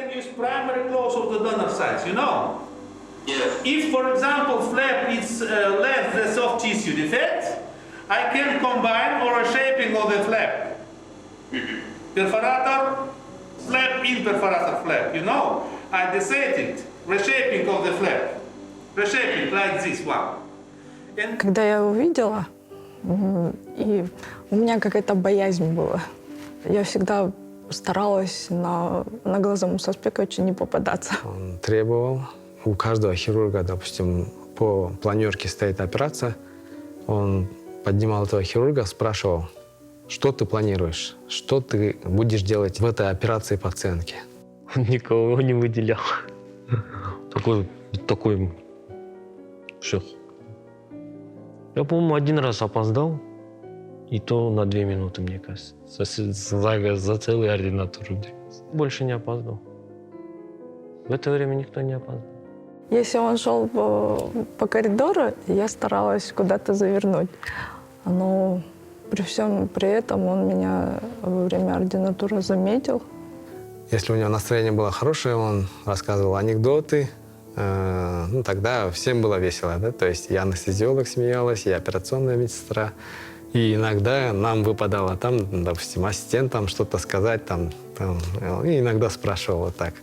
can use primary close of the donor size, you know? Yes. If, for example, flap is less the soft tissue defect, I can combine or a shaping of the flap. Perforator, flap in perforator flap, you know? I decided reshaping of the flap. Reshaping like this one. And Когда я увидела, и у меня какая-то боязнь была. Я всегда старалась на глазом суспека очень не попадаться. Он требовал, у каждого хирурга, допустим, по планерке стоит операция, он поднимал этого хирурга, спрашивал, что ты планируешь, что ты будешь делать в этой операции пациентки. Он никого не выделял. Такой шеф. Я, по-моему, один раз опоздал, и то на 2 минуты, мне кажется, за целый ординатур. Больше не опоздал. В это время никто не опоздал. Если он шел по коридору, я старалась куда-то завернуть. Но при всем при этом он меня во время ординатуры заметил. Если у него настроение было хорошее, он рассказывал анекдоты, ну, тогда всем было весело, да? То есть и анестезиолог смеялась, и операционная медсестра. И иногда нам выпадало там, допустим, ассистентам что-то сказать, и иногда спрашивал вот так.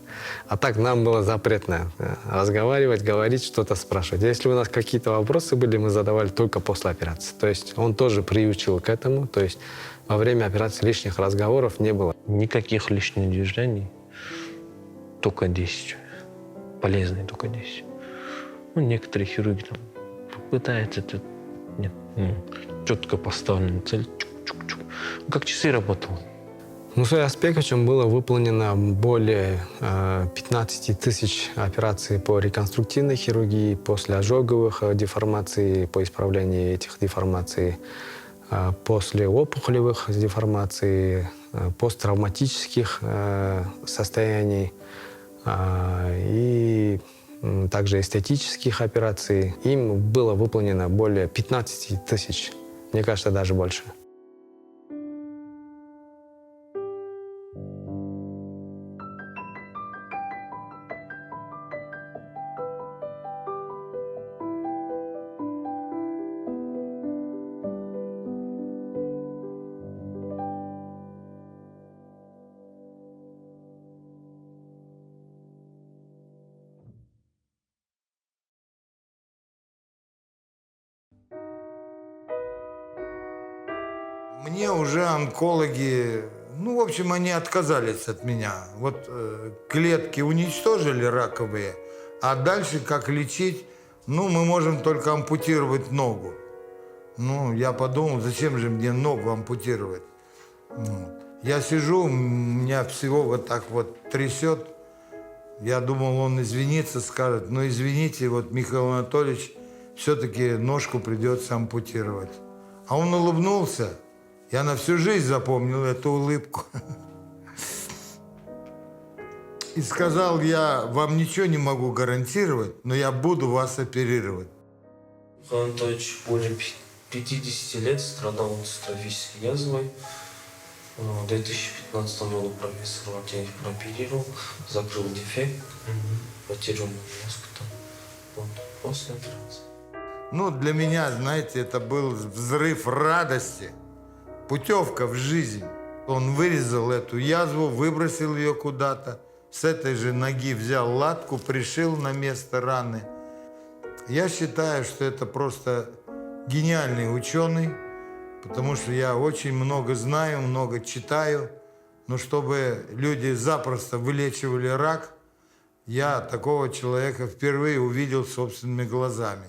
А так нам было запретно разговаривать, говорить, что-то спрашивать. Если у нас какие-то вопросы были, мы задавали только после операции. То есть он тоже приучил к этому, то есть во время операции лишних разговоров не было. Никаких лишних движений, только 10. Полезные только 10. Ну, некоторые хирурги там пытаются, это нет. Четко поставленная цель. Чук-чук-чук. Как часы работал. Ну, с Аспековичем было выполнено более 15 тысяч операций по реконструктивной хирургии, после ожоговых деформаций, по исправлению этих деформаций, после опухолевых деформаций, посттравматических состояний и также эстетических операций. Им было выполнено более 15 тысяч, мне кажется, даже больше. Мне уже онкологи, в общем, они отказались от меня. Вот клетки уничтожили раковые, а дальше как лечить? Мы можем только ампутировать ногу. Я подумал, зачем же мне ногу ампутировать? Я сижу, у меня всего вот так вот трясет. Я думал, он извинится, скажет, извините, вот Михаил Анатольевич, все-таки ножку придется ампутировать. А он улыбнулся. Я на всю жизнь запомнил эту улыбку. И сказал, я вам ничего не могу гарантировать, но я буду вас оперировать. Михаил Анатольевич более 50 лет страдал дистрофической язвой. В 2015 году профессор Латинов прооперировал, закрыл дефект, потерял мозг после операции. Для меня, знаете, это был взрыв радости. Путевка в жизнь. Он вырезал эту язву, выбросил ее куда-то. С этой же ноги взял латку, пришил на место раны. Я считаю, что это просто гениальный ученый, потому что я очень много знаю, много читаю. Но чтобы люди запросто вылечивали рак, я такого человека впервые увидел собственными глазами.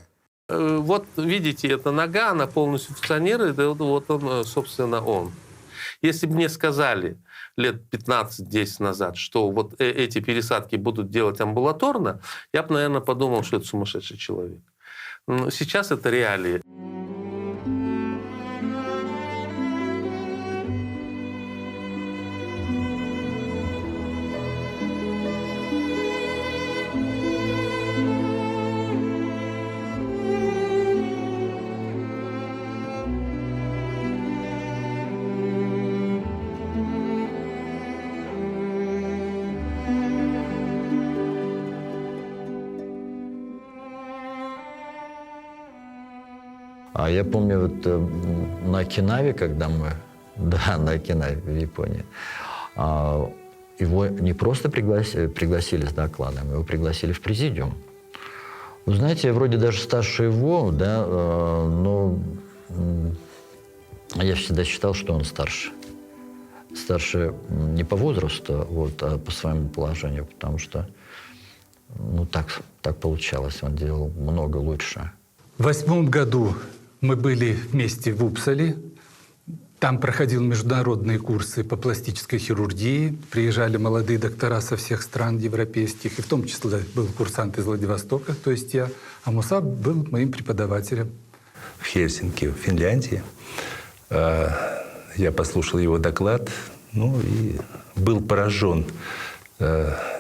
Вот видите, эта нога, она полностью функционирует, и вот он, собственно, он. Если бы мне сказали лет 15-10 назад, что вот эти пересадки будут делать амбулаторно, я бы, наверное, подумал, что это сумасшедший человек. Но сейчас это реалии. Я помню, вот на Окинаве, когда мы... Да, на Окинаве, в Японии. Его не просто пригласили с докладом, его пригласили в президиум. Вы знаете, я вроде даже старше его, да, но я всегда считал, что он старше. Старше не по возрасту, вот, а по своему положению, потому что так получалось, он делал много лучше. В 2008 году мы были вместе в Упсале. Там проходил международные курсы по пластической хирургии. Приезжали молодые доктора со всех стран европейских, и в том числе был курсант из Владивостока, то есть я. А Муса был моим преподавателем. В Хельсинки, в Финляндии. Я послушал его доклад, и был поражен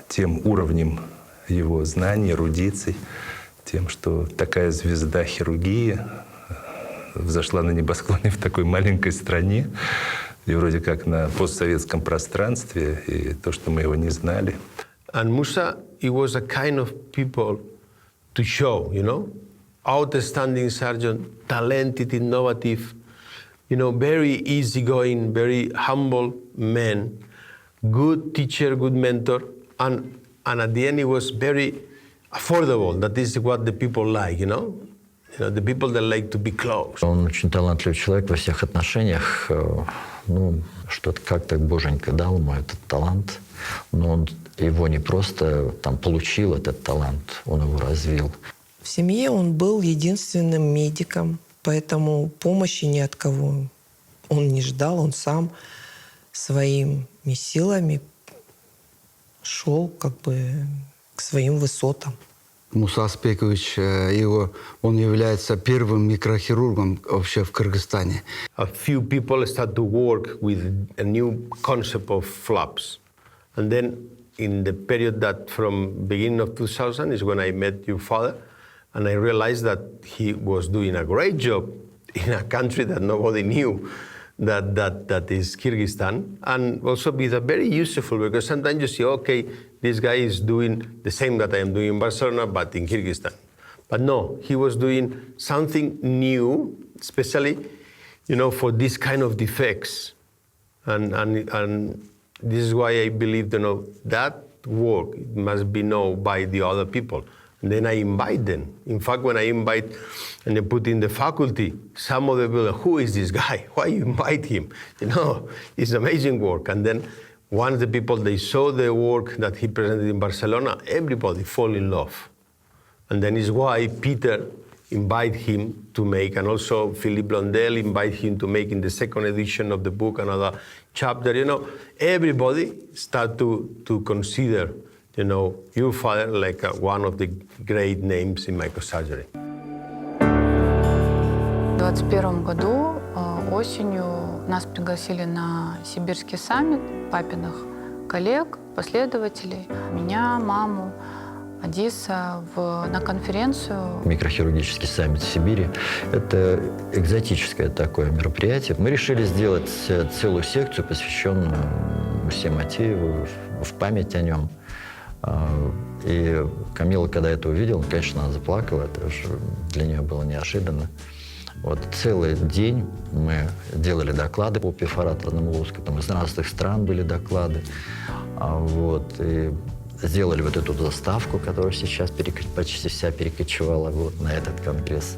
тем уровнем его знаний, эрудиций, тем, что такая звезда хирургии взошла на небосклоне в такой маленькой стране, и вроде как на постсоветском пространстве, и то, что мы его не знали. And Musa, he was a kind of people to show, outstanding surgeon, talented, innovative, very easygoing, very humble man, good teacher, good mentor, and at the end he was very affordable. That is what the people like, the people that like to be close. Он очень талантливый человек во всех отношениях. Что-то как-то Боженька дал ему этот талант, но он его не просто получил этот талант, он его развил. В семье он был единственным медиком, поэтому помощи ни от кого он не ждал, он сам своими силами шел к своим высотам. Муса Аспекович, он является первым микрохирургом вообще в Кыргызстане. A few people start to work with a new concept of flaps. And then in the period that from beginning of 2000 is when I met your father, and I realized that he was doing a great job in a country that nobody knew, that is Kyrgyzstan, and also be very useful, because sometimes you see, okay, this guy is doing the same that I am doing in Barcelona, but in Kyrgyzstan. But no, he was doing something new, especially, for this kind of defects. And this is why I believe, that work must be known by the other people. And then I invite them. In fact, when I invite and I put in the faculty, some of the people, who is this guy? Why you invite him? It's amazing work. And then once the people, they saw the work that he presented in Barcelona, everybody fall in love. And then is why Peter invite him to make, and also Philippe Blondel invite him to make in the second edition of the book another chapter. Everybody start to consider your father like one of the great names in microsurgery. В 2021 году осенью нас пригласили на Сибирский саммит папиных коллег, последователей, меня, маму, Адиса, на конференцию. Микрохирургический саммит в Сибири – это экзотическое такое мероприятие. Мы решили сделать целую секцию, посвященную Мусе Матееву, в память о нем. И Камила, когда это увидела, конечно, она заплакала. Это уже для нее было неожиданно. Целый день мы делали доклады по перфораторному лоску. Там из разных стран были доклады. И сделали эту заставку, которая сейчас почти вся перекочевала на этот конгресс.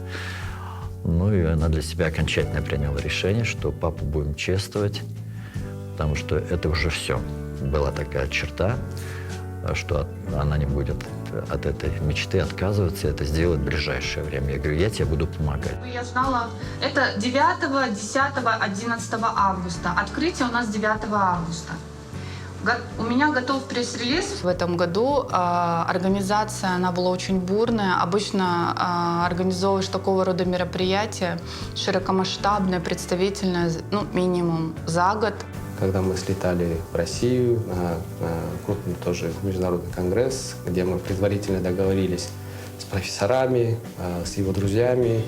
И она для себя окончательно приняла решение, что папу будем чествовать, потому что это уже все. Была такая черта, что она не будет от этой мечты отказываться, это сделать в ближайшее время. Я говорю, я тебе буду помогать. Я знала, это 9, 10, 11 августа. Открытие у нас 9 августа. У меня готов пресс-релиз. В этом году организация, она была очень бурная. Обычно организовываешь такого рода мероприятия, широкомасштабное, представительное, минимум за год. Когда мы слетали в Россию на крупный тоже международный конгресс, где мы предварительно договорились с профессорами, с его друзьями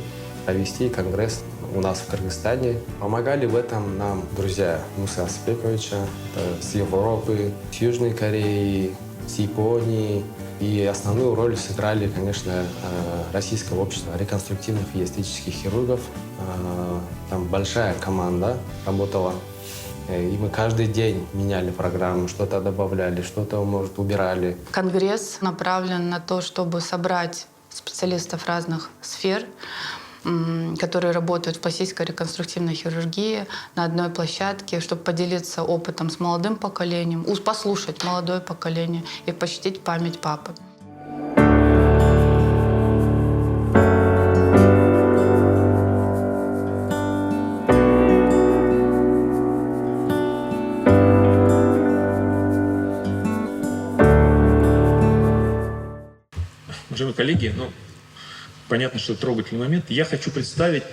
провести конгресс у нас в Кыргызстане. Помогали в этом нам друзья Мусы Аспековича с Европы, с Южной Кореи, с Японии, И основную роль сыграли, конечно, Российское общество реконструктивных и эстетических хирургов. Там большая команда работала. И мы каждый день меняли программу, что-то добавляли, что-то, может, убирали. Конгресс направлен на то, чтобы собрать специалистов разных сфер, которые работают в пластической реконструктивной хирургии на одной площадке, чтобы поделиться опытом с молодым поколением, послушать молодое поколение и почтить память папы. Уважаемые коллеги, понятно, что это трогательный момент. Я хочу представить,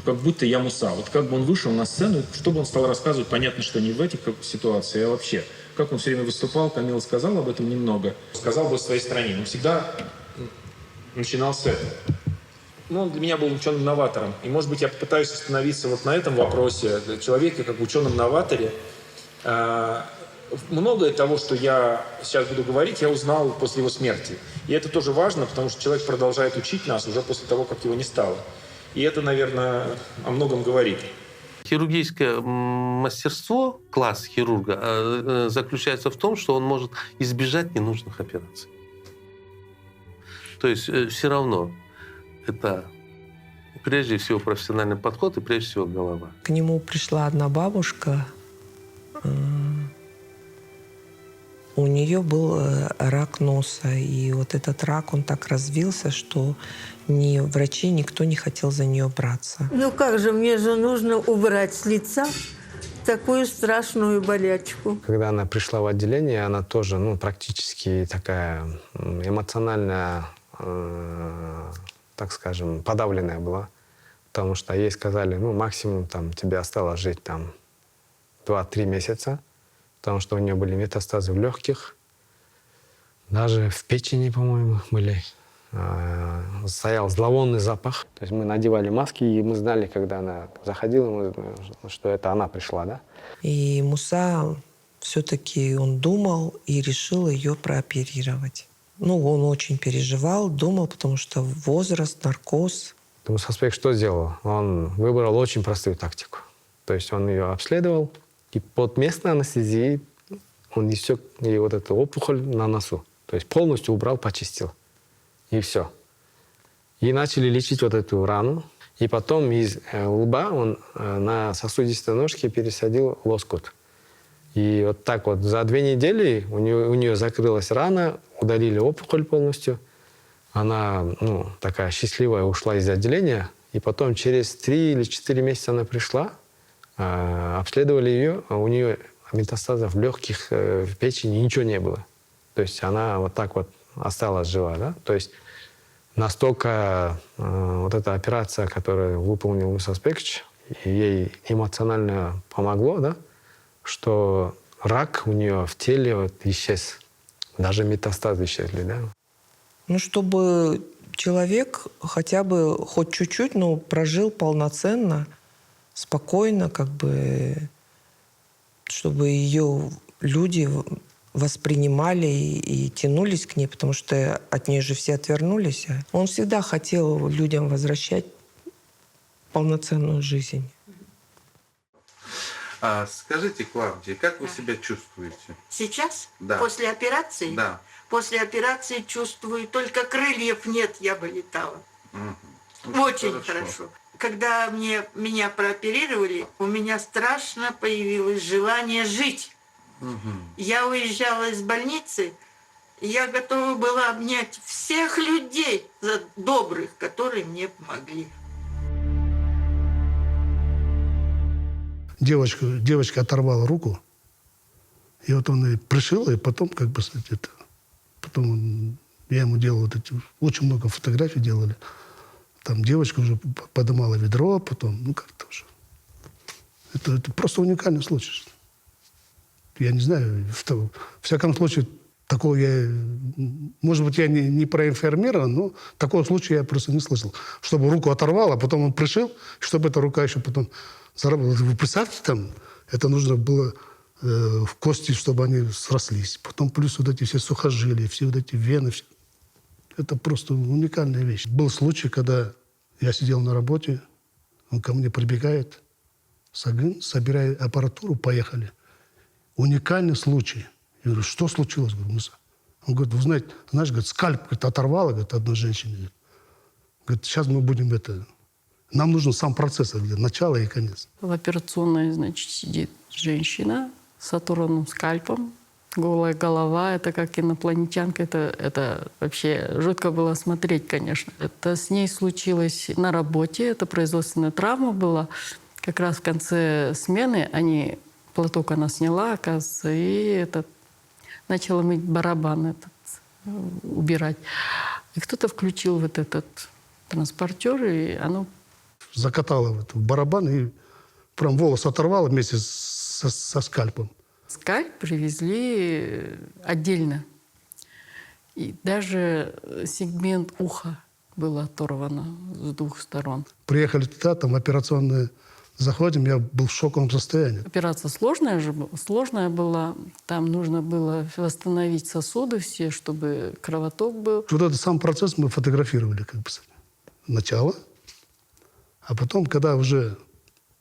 как будто я Муса. Вот как бы он вышел на сцену, чтобы он стал рассказывать, понятно, что не в этих ситуациях, а вообще. Как он все время выступал, Камила сказала об этом немного. Сказал бы о своей стране. Он всегда начинал с этого. Он для меня был ученым-новатором. И, может быть, я попытаюсь остановиться вот на этом вопросе. Для человека, как ученом-новаторе, многое того, что я сейчас буду говорить, я узнал после его смерти. И это тоже важно, потому что человек продолжает учить нас уже после того, как его не стало. И это, наверное, о многом говорит. Хирургическое мастерство, класс хирурга, заключается в том, что он может избежать ненужных операций. То есть все равно это прежде всего профессиональный подход и прежде всего голова. К нему пришла одна бабушка. У нее был рак носа, и вот этот рак, он так развился, что ни врачи, никто не хотел за нее браться. Ну как же, мне же нужно убрать с лица такую страшную болячку. Когда она пришла в отделение, она тоже, практически такая эмоционально, так скажем, подавленная была. Потому что ей сказали, максимум тебе осталось жить 2-3 месяца. Потому что у нее были метастазы в легких, даже в печени, по-моему, были. Стоял зловонный запах. То есть мы надевали маски, и мы знали, когда она заходила, что это она пришла, да? И Муса все-таки он думал и решил ее прооперировать. Он очень переживал, думал, потому что возраст, наркоз. Мусаспек что сделал? Он выбрал очень простую тактику. То есть он ее обследовал, и под местной анестезией он иссек ей вот эту опухоль на носу. То есть полностью убрал, почистил. И все. И начали лечить вот эту рану. И потом из лба он на сосудистой ножке пересадил лоскут. И вот так вот за 2 недели у нее закрылась рана, удалили опухоль полностью. Она, такая счастливая, ушла из отделения. И потом через 3 или 4 месяца она пришла, обследовали ее, а у нее метастазов в легких, в печени ничего не было. То есть она вот так вот осталась жива, да? То есть настолько вот эта операция, которую выполнил Муса Аспекович, ей эмоционально помогло, да? Что рак у нее в теле исчез. Даже метастазы исчезли, да? Чтобы человек хотя бы хоть чуть-чуть, прожил полноценно, спокойно, чтобы ее люди воспринимали и тянулись к ней, потому что от нее же все отвернулись. Он всегда хотел людям возвращать полноценную жизнь. Скажите, Клавдия, как вы себя чувствуете? Сейчас? Да. После операции? Да. После операции чувствую, только крыльев нет, я бы летала. Очень хорошо. Когда меня прооперировали, у меня страшно появилось желание жить. Я уезжала из больницы, и я готова была обнять всех людей добрых, которые мне помогли. Девочка оторвала руку, и вот он и пришил, и потом потом я ему делал очень много фотографий делали. Там девочка уже поднимала ведро, потом, как-то уже. Это просто уникальный случай. Я не знаю, в всяком случае, такого может быть, я не проинформирован, но такого случая я просто не слышал. Чтобы руку оторвал, а потом он пришил, чтобы эта рука еще потом заработала. Вы представьте, это нужно было в кости, чтобы они срослись. Потом плюс вот эти все сухожилия, все вот эти вены. Все. Это просто уникальная вещь. Был случай, когда я сидел на работе, он ко мне прибегает, Сагын, собирай аппаратуру, поехали. Уникальный случай. Я говорю, что случилось? Говорю, Муса. Он говорит, вы знаете, говорит, скальп оторвало, говорит, одной женщине. Говорит, сейчас мы будем это... Нам нужен сам процесс, говорит, начало и конец. В операционной, значит, сидит женщина с оторванным скальпом, голая голова, это как инопланетянка, это вообще жутко было смотреть, конечно. Это с ней случилось на работе, это производственная травма была. Как раз в конце смены платок она сняла, оказывается, и начала мыть барабан убирать. И кто-то включил вот этот транспортер, и оно... Закатала в барабан и прям волос оторвало вместе со скальпом. Скальп привезли отдельно. И даже сегмент уха был оторвано с двух сторон. Приехали туда, там операционная, заходим, я был в шоковом состоянии. Операция сложная была. Там нужно было восстановить сосуды все, чтобы кровоток был. Вот этот сам процесс мы фотографировали, как бы, начало. А потом, когда уже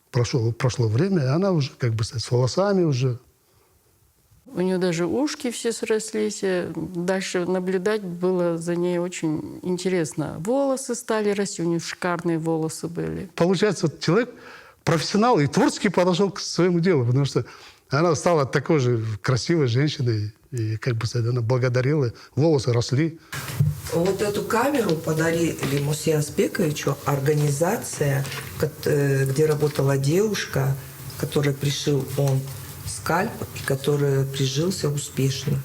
прошло время, она уже, как бы, с волосами уже. У нее даже ушки все срослись. Дальше наблюдать было за ней очень интересно. Волосы стали расти, у нее шикарные волосы были. Получается, человек профессионал и творчески подошел к своему делу, потому что она стала такой же красивой женщиной, и, как бы сказать, она благодарила, волосы росли. Вот эту камеру подарили Мусе Азбековичу организация, где работала девушка, которой пришил он скальп, и который прижился успешно.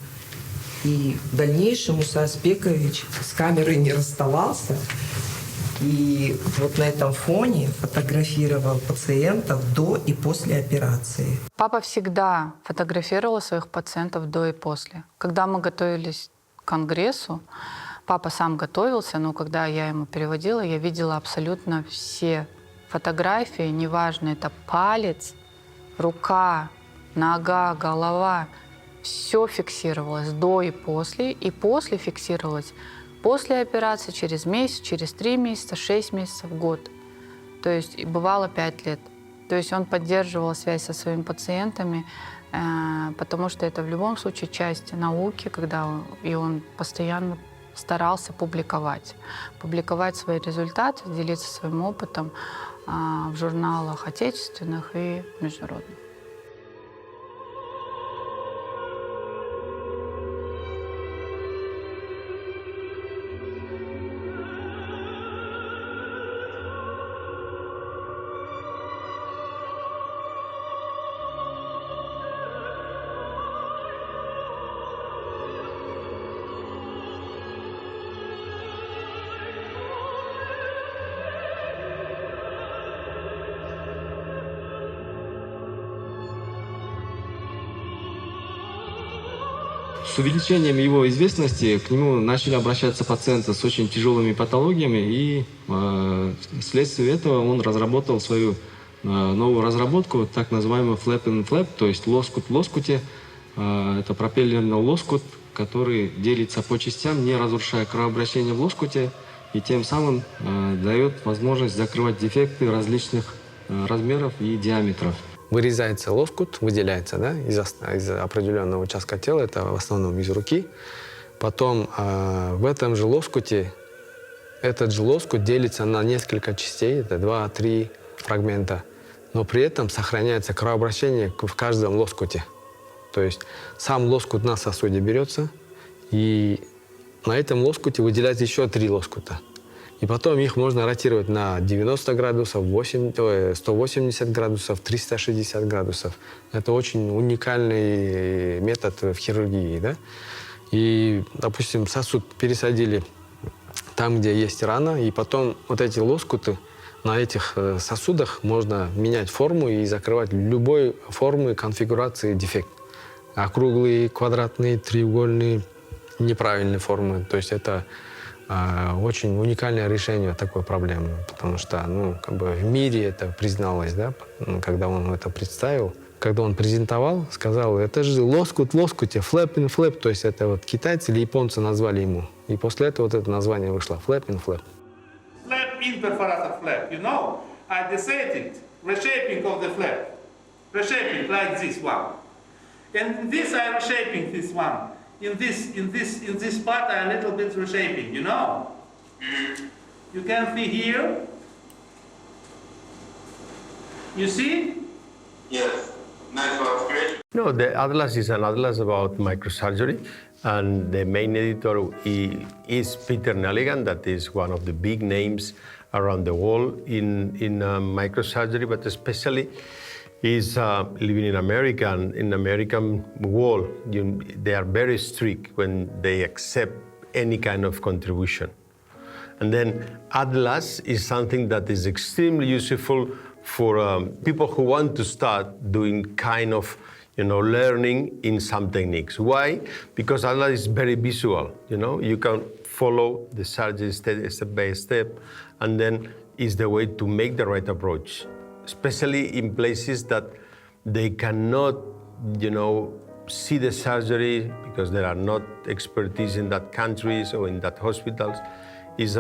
И в дальнейшем Муса Азбекович с камерой не расставался. И вот на этом фоне фотографировал пациентов до и после операции. Папа всегда фотографировал своих пациентов до и после. Когда мы готовились к конгрессу, папа сам готовился, но когда я ему переводила, я видела абсолютно все фотографии, неважно, это палец, рука, нога, голова, все фиксировалось до и после фиксировалось после операции, через месяц, через 3 месяца, 6 месяцев, год. То есть и бывало 5 лет. То есть он поддерживал связь со своими пациентами, потому что это в любом случае часть науки, и он постоянно старался публиковать свои результаты, делиться своим опытом в журналах отечественных и международных. С увеличением его известности к нему начали обращаться пациенты с очень тяжелыми патологиями, и вследствие этого он разработал свою новую разработку, так называемую flap and flap, то есть лоскут в лоскуте. Это пропеллерный лоскут, который делится по частям, не разрушая кровообращение в лоскуте, и тем самым дает возможность закрывать дефекты различных размеров и диаметров. Вырезается лоскут, выделяется, да, из определенного участка тела, это в основном из руки. Потом в этом же лоскуте, этот же лоскут делится на несколько частей, это 2-3 фрагмента, но при этом сохраняется кровообращение в каждом лоскуте. То есть сам лоскут на сосуде берется, и на этом лоскуте выделяется еще 3 лоскута. И потом их можно ротировать на 90 градусов, 180 градусов, 360 градусов. Это очень уникальный метод в хирургии. Да? И, допустим, сосуд пересадили там, где есть рана, и потом вот эти лоскуты на этих сосудах можно менять форму и закрывать любой формы, конфигурации дефект. Округлые, квадратные, треугольные, неправильные формы. То есть это очень уникальное решение такой проблемы, потому что в мире это призналось, да, когда он это представил, когда он презентовал, сказал, это же лоскут в лоскуте, flap in flap, то есть это вот китайцы или японцы назвали ему. И после этого вот это название вышло, flap in flap. Flap interfaracer flap, you know, I decided reshaping of the flap, reshaping like this one. And in this I reshaping this one. In this part I a little bit reshaping, you know. You can see here. You see? Yes. Nice work, great. No, the atlas is an atlas about microsurgery, and the main editor is Peter Nelligan, that is one of the big names around the world in microsurgery, but especially is living in America. And in American world, they are very strict when they accept any kind of contribution. And then Atlas is something that is extremely useful for people who want to start doing kind of, learning in some techniques. Why? Because Atlas is very visual. You can follow the surgery step by step, and then is the way to make the right approach, especially in places that they cannot, see the surgery because there are not expertise in that countries or in that hospitals. Is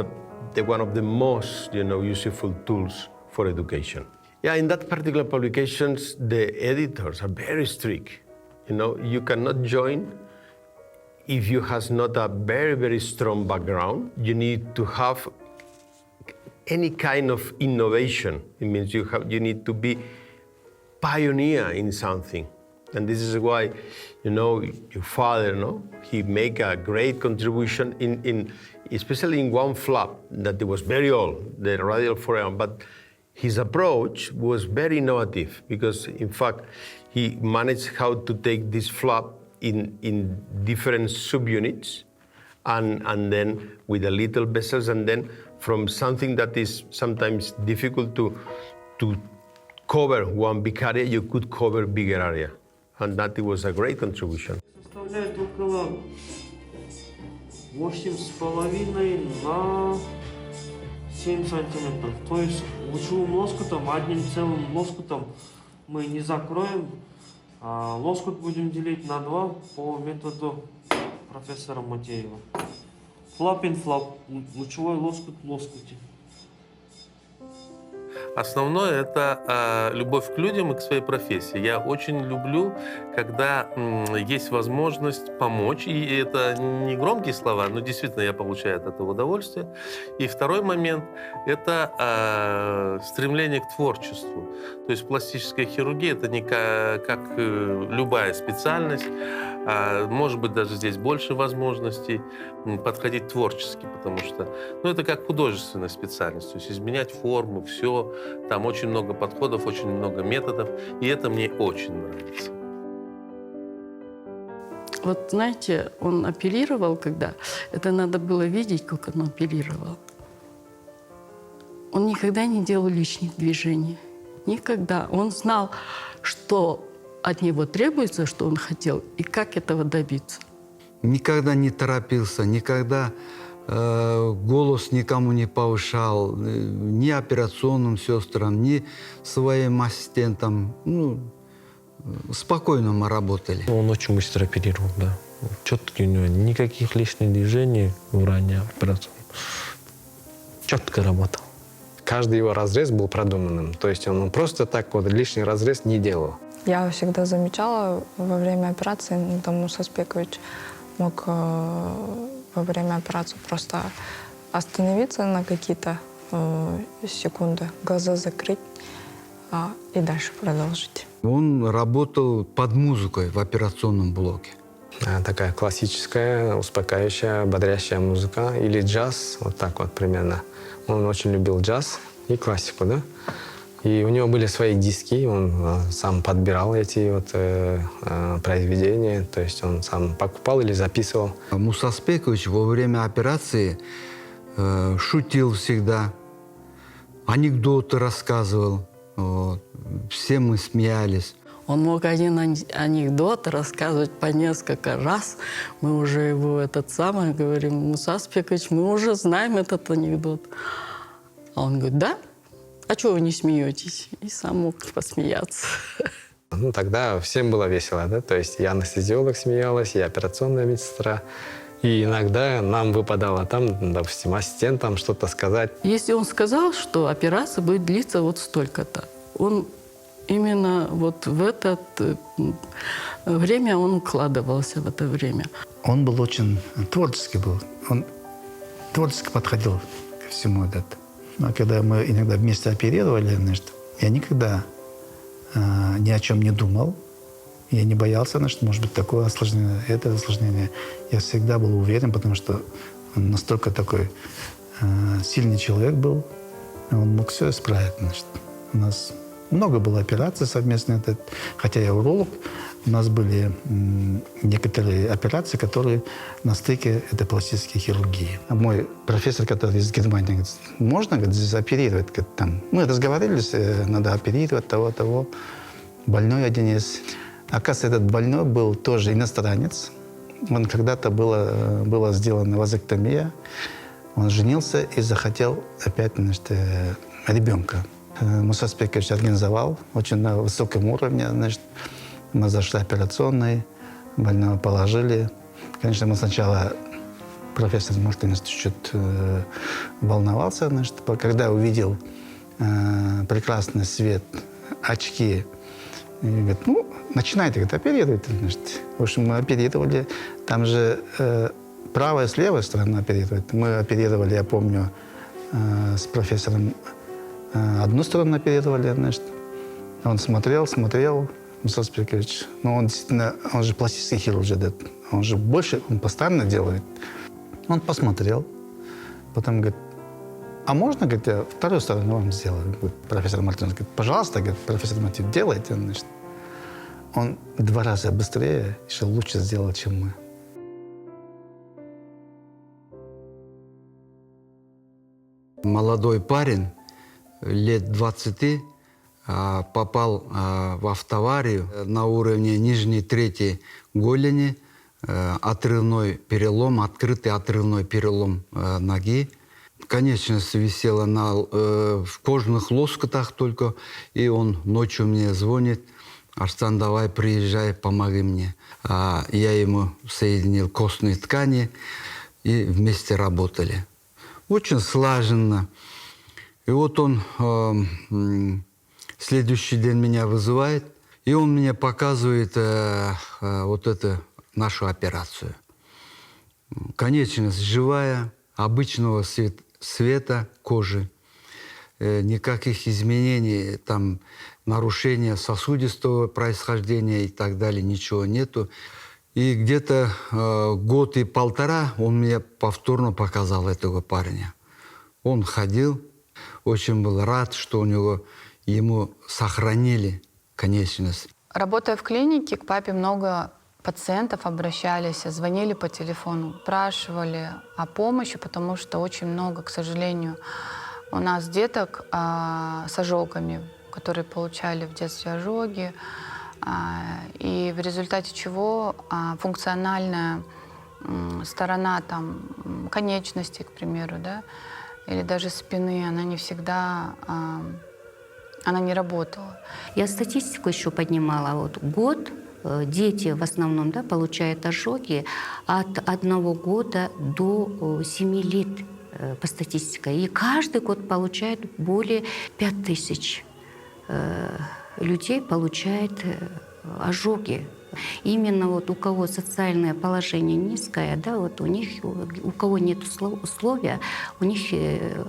one of the most, useful tools for education. Yeah, in that particular publications, the editors are very strict. You cannot join if you has not a very, very strong background. You need to have any kind of innovation. It means you need to be pioneer in something. And this is why, your father, he make a great contribution especially in one flap that it was very old, the radial forearm, but his approach was very innovative because, in fact, he managed how to take this flap in different subunits and then with the little vessels, and then from something that is sometimes difficult to cover one big area, you could cover bigger area. And that was a great contribution. Составляет около 8,5 на 7 сантиметров. То есть лучевым лоскутом, одним целым лоскутом мы не закроем, а лоскут будем делить на 2 по методу профессора Матеева. Флап-ин-флап, лучевой лоскут в лоскуте. Основное – это любовь к людям и к своей профессии. Я очень люблю, когда есть возможность помочь. И это не громкие слова, но действительно я получаю от этого удовольствие. И второй момент – это стремление к творчеству. То есть пластическая хирургия – это не как любая специальность. Может быть, даже здесь больше возможностей подходить творчески, потому что это как художественная специальность. То есть изменять форму, все. Там очень много подходов, очень много методов. И это мне очень нравится. Вот знаете, он оперировал, когда это надо было видеть, как он оперировал. Он никогда не делал лишних движений. Никогда. Он знал, что от него требуется, что он хотел, и как этого добиться. Никогда не торопился, никогда голос никому не повышал, ни операционным сестрам, ни своим ассистентам. Спокойно мы работали. Он очень быстро оперировал, да. Четкий у него, никаких лишних движений в ранней операции. Четко работал. Каждый его разрез был продуманным. То есть он просто так вот лишний разрез не делал. Я всегда замечала во время операции, там Муса Спекович мог во время операции просто остановиться на какие-то секунды, глаза закрыть и дальше продолжить. Он работал под музыкой в операционном блоке. Такая классическая, успокаивающая, бодрящая музыка или джаз, вот так вот примерно. Он очень любил джаз и классику, да? И у него были свои диски, он сам подбирал эти произведения, то есть он сам покупал или записывал. Муса Спекович во время операции шутил всегда, анекдоты рассказывал, все мы смеялись. Он мог один анекдот рассказывать по несколько раз. Мы уже его говорим, Муса Спекович, мы уже знаем этот анекдот. А он говорит, да? А чего вы не смеетесь? И сам мог посмеяться. Ну, тогда всем было весело, да, то есть и анестезиолог смеялась, и операционная медсестра. И иногда нам выпадало там, допустим, ассистентам что-то сказать. Если он сказал, что операция будет длиться вот столько-то, он именно вот в это время он укладывался в это время. Он был очень творческий был. Он творчески подходил ко всему этому. А когда мы иногда вместе оперировали, значит, я никогда ни о чем не думал. Я не боялся, значит, может быть, такое осложнение, это осложнение. Я всегда был уверен, потому что он настолько такой сильный человек был. Он мог все исправить, значит. У нас много было операций совместно. Хотя я уролог, у нас были некоторые операции, которые на стыке этой пластической хирургии. А мой профессор, который из Германии, говорит, можно, говорит, здесь оперировать? Говорит, там. Мы разговаривались, надо оперировать того. Больной один есть. Оказывается, этот больной был тоже иностранец. Он когда-то была сделана вазэктомия. Он женился и захотел опять, значит, ребенка. Муса Спекович организовал очень на высоком уровне. Значит, мы зашли операционной, больного положили. Конечно, мы сначала, профессор Мартынов чуть-чуть волновался, значит, когда увидел прекрасный свет, очки. И говорит, ну, начинайте, говорит, оперировать. Значит. В общем, мы оперировали. Там же правая и левая сторона оперировать. Мы оперировали, я помню, с профессором одну сторону оперировали, значит. Он смотрел, Муса Спекович. Но он действительно, он же пластический хирург, он же больше, он постоянно делает. Он посмотрел, потом говорит, а можно, говорит, я вторую сторону вам сделаю? Говорит, профессор Мартынов говорит, пожалуйста, говорит, профессор Мартынов, делайте. Значит. Он 2 раза быстрее, еще лучше сделал, чем мы. Молодой парень, лет 20, попал в автоаварию на уровне нижней трети голени, отрывной перелом, открытый отрывной перелом ноги. Конечность висела в кожных лоскутах только, и он ночью мне звонит, Арстан, давай приезжай, помоги мне. Я ему соединил костные ткани, и вместе работали. Очень слаженно. И вот он следующий день меня вызывает, и он мне показывает вот эту нашу операцию. Конечность живая, обычного цвета кожи, никаких изменений, там, нарушения сосудистого происхождения и так далее, ничего нету. И где-то 1,5 года он мне повторно показал этого парня. Он ходил, очень был рад, что ему сохранили конечность. Работая в клинике, к папе много пациентов обращались, звонили по телефону, спрашивали о помощи, потому что очень много, к сожалению, у нас деток с ожогами, которые получали в детстве ожоги, и в результате чего функциональная сторона там, конечности, к примеру, да, или даже спины, она не всегда, она не работала. Я статистику еще поднимала. Вот год дети в основном, да, получают ожоги от 1 года до 7 лет по статистике. И каждый год получают более 5000 людей получают ожоги. Именно вот у кого социальное положение низкое, да, вот у кого нет условия, у них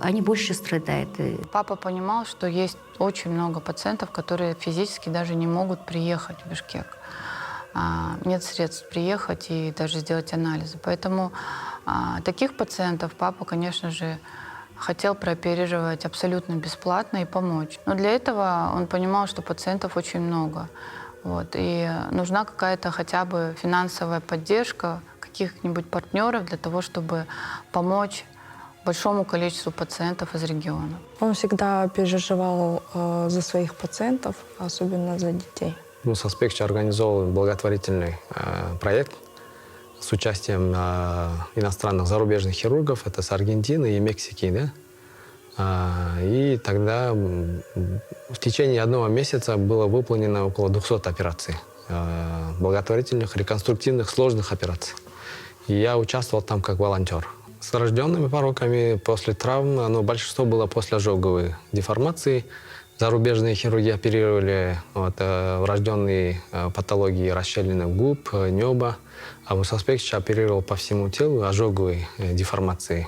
они больше страдают. Папа понимал, что есть очень много пациентов, которые физически даже не могут приехать в Бишкек. Нет средств приехать и даже сделать анализы. Поэтому таких пациентов папа, конечно же, хотел прооперировать абсолютно бесплатно и помочь. Но для этого он понимал, что пациентов очень много. Вот, и нужна какая-то хотя бы финансовая поддержка каких-нибудь партнеров для того, чтобы помочь большому количеству пациентов из региона. Он всегда переживал за своих пациентов, особенно за детей. Муса Спекович организовал благотворительный проект с участием иностранных зарубежных хирургов. Это с Аргентины и Мексики, да? И тогда в течение 1 месяца было выполнено около 200 операций. Благотворительных, реконструктивных, сложных операций. И я участвовал там как волонтер. С врожденными пороками после травм, большинство было после ожоговой деформации. Зарубежные хирурги оперировали врожденные патологии расщелины губ, неба. А Мусаспекович оперировал по всему телу ожоговой деформации.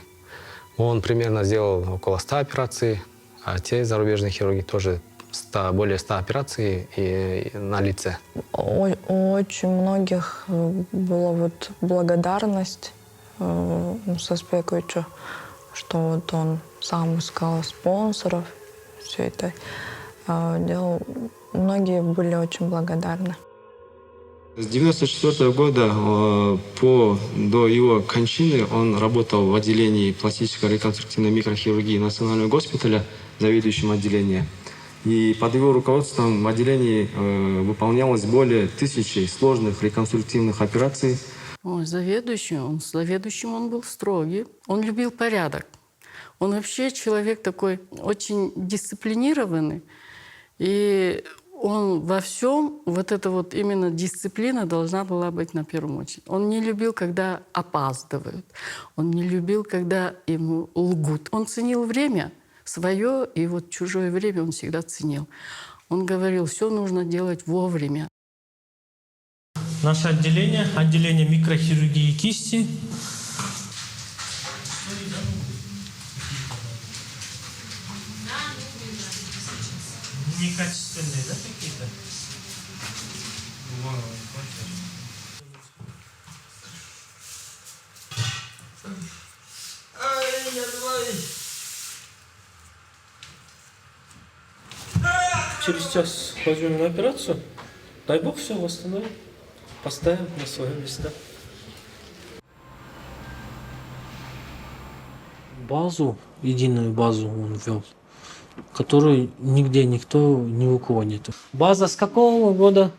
Он примерно сделал около 100 операций, а те зарубежные хирурги тоже более 100 операций и на лице. У очень многих была благодарность Мусаспековичу, что он сам искал спонсоров, все это делал. Многие были очень благодарны. С 1994 года до его кончины он работал в отделении пластической реконструктивной микрохирургии Национального госпиталя, заведующим отделением. И под его руководством в отделении выполнялось более 1000 сложных реконструктивных операций. Заведующим он был строгий. Он любил порядок. Он вообще человек такой очень дисциплинированный. И он во всем, именно дисциплина должна была быть на первом очереди. Он не любил, когда опаздывают. Он не любил, когда ему лгут. Он ценил время свое, и чужое время он всегда ценил. Он говорил, все нужно делать вовремя. Наше отделение микрохирургии кисти. Некачественные, да, какие-то? Через час возьмем на операцию. Дай Бог все восстановим. Поставим на свои места. Единую базу он ввел, которую нигде никто, ни у кого нет. База с какого года?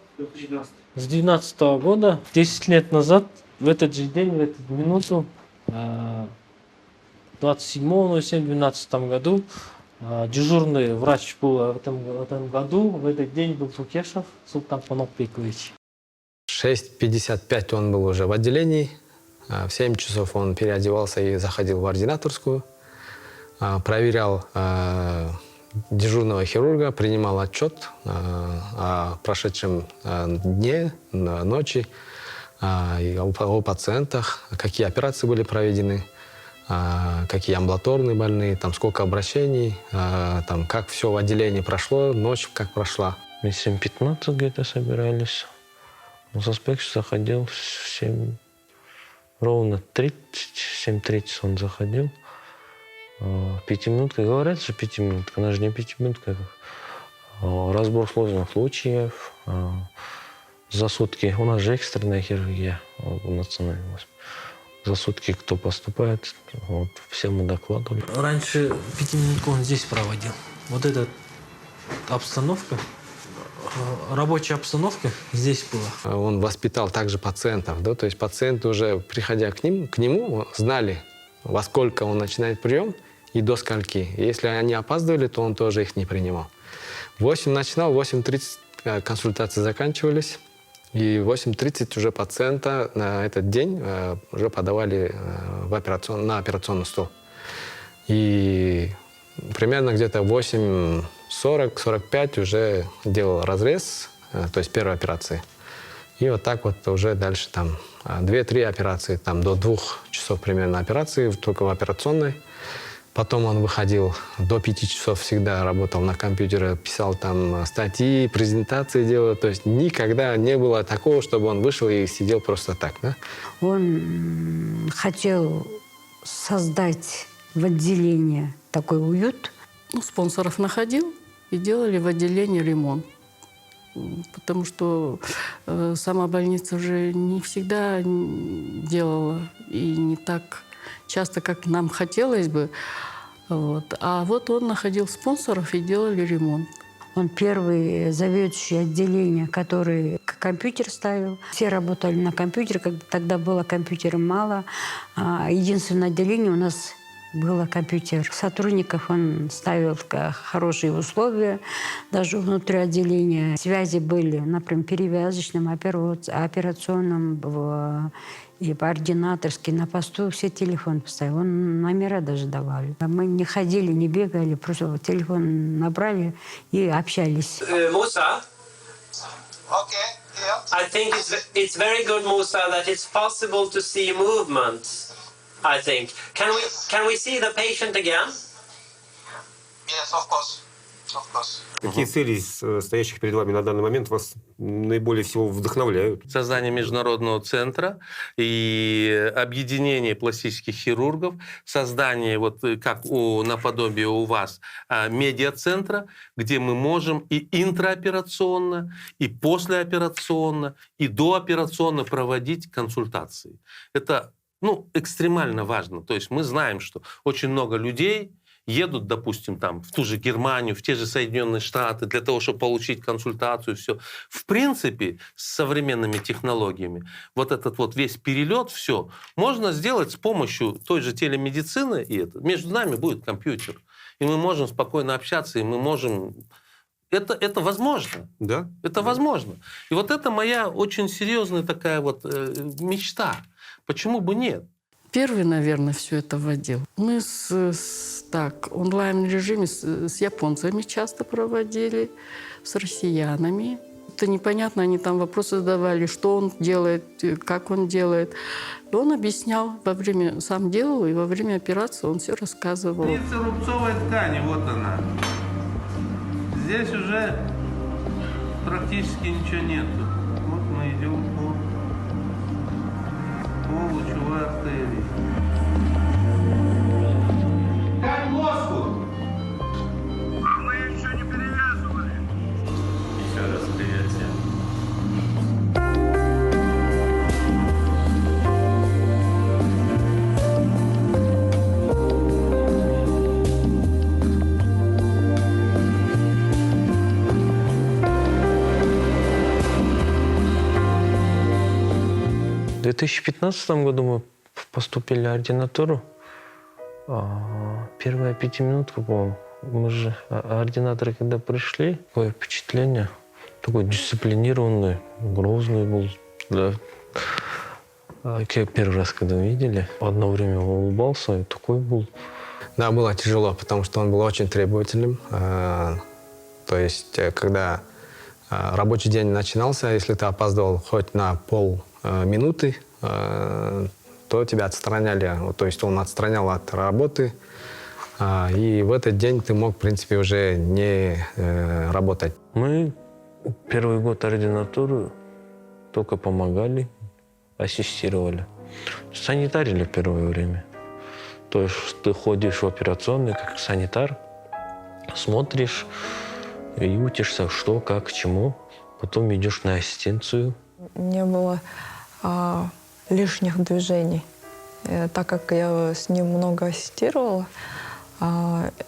С 2012 года. 10 лет назад, в этот же день, в эту минуту, 27.07.2012 году, дежурный врач был в этом году, в этот день был Фукешев Султан Панопикович. 6:55 он был уже в отделении. В 7 часов он переодевался и заходил в ординаторскую. Проверял дежурного хирурга, принимал отчет о прошедшем дне, ночи, о пациентах, какие операции были проведены, какие амбулаторные больные, сколько обращений, как все в отделении прошло, ночь как прошла. Мы 7:15 где-то собирались. Мусаспекович заходил в 7, ровно 7:30 он заходил. 5-минутка, говорят, что 5-минутка, она же не 5-минутка. Разбор сложных случаев за сутки. У нас же экстренная хирургия в национальном госпитале. За сутки кто поступает, все мы докладывали. Раньше 5-минутку он здесь проводил. Вот эта обстановка, рабочая обстановка здесь была. Он воспитал также пациентов, да, то есть пациенты уже, приходя к нему, знали, во сколько он начинает прием и до скольки. Если они опаздывали, то он тоже их не принимал. В 8 начинал, в 8:30 консультации заканчивались, и в 8:30 уже пациента на этот день уже подавали на операционный стол. И примерно где-то 8:40-45 уже делал разрез, то есть первой операции. И вот так уже дальше 2-3 операции, до 2 часов примерно операции, только в операционной. Потом он выходил до 5 часов, всегда работал на компьютере, писал статьи, презентации делал. То есть никогда не было такого, чтобы он вышел и сидел просто так. Да? Он хотел создать в отделении такой уют. Спонсоров находил и делали в отделении ремонт. Потому что сама больница уже не всегда делала и не так часто, как нам хотелось бы. А он находил спонсоров и делали ремонт. Он первый заведующий отделение, который компьютер ставил. Все работали на компьютере, тогда было компьютера мало. Единственное отделение у нас был компьютер сотрудников, он ставил хорошие условия, даже внутри отделения. Связи были, например, перевязочным, операционным, и ординаторский, на посту все телефон поставил. Он номера даже давали. Мы не ходили, не бегали, просто телефон набрали и общались. Musa, I think it's very good, Musa, that it's possible to see movement. I think. Can we see the patient again? Yes, of course. Of course. Какие цели стоящих перед вами на данный момент вас наиболее всего вдохновляют? Создание международного центра и объединение пластических хирургов, создание, вот как наподобие у вас, медиацентра, где мы можем и интраоперационно, и послеоперационно, и дооперационно проводить консультации. Это экстремально важно. То есть мы знаем, что очень много людей едут, допустим, там, в ту же Германию, в те же Соединенные Штаты для того, чтобы получить консультацию, все. В принципе, с современными технологиями вот этот вот весь перелет, все, можно сделать с помощью той же телемедицины, и между нами будет компьютер. И мы можем спокойно общаться, и мы можем... Это возможно. Да? Это возможно. И вот это моя очень серьезная такая вот мечта. Почему бы нет? Первый, наверное, все это вводил. Мы онлайн-режиме с японцами часто проводили, с россиянами. Это непонятно, они там вопросы задавали, что он делает, как он делает. И он объяснял, сам делал, и во время операции он все рассказывал. Граница рубцовой ткани, вот она. Здесь уже практически ничего нету. Вот мы идем по лучевой артерии. Как мозгу? А мы еще не перевязывали. Еще раз привет всем. В 2015 году мы поступили в ординатуру. Первая пятиминутка, по-моему, мы же ординаторы, когда пришли, такое впечатление, такой дисциплинированный, грозный был. Да. Первый раз, когда видели, одно время улыбался, и такой был. Да, было тяжело, потому что он был очень требовательным. То есть, когда рабочий день начинался, если ты опаздывал хоть на полминуты, то тебя отстраняли. То есть он отстранял от работы, и в этот день ты мог, в принципе, уже не работать. Мы первый год ординатуры только помогали, ассистировали. Санитарили в первое время. То есть ты ходишь в операционный как санитар, смотришь и учишься, что, как, к чему. Потом идешь на ассистенцию. Не было лишних движений. Так как я с ним много ассистировала,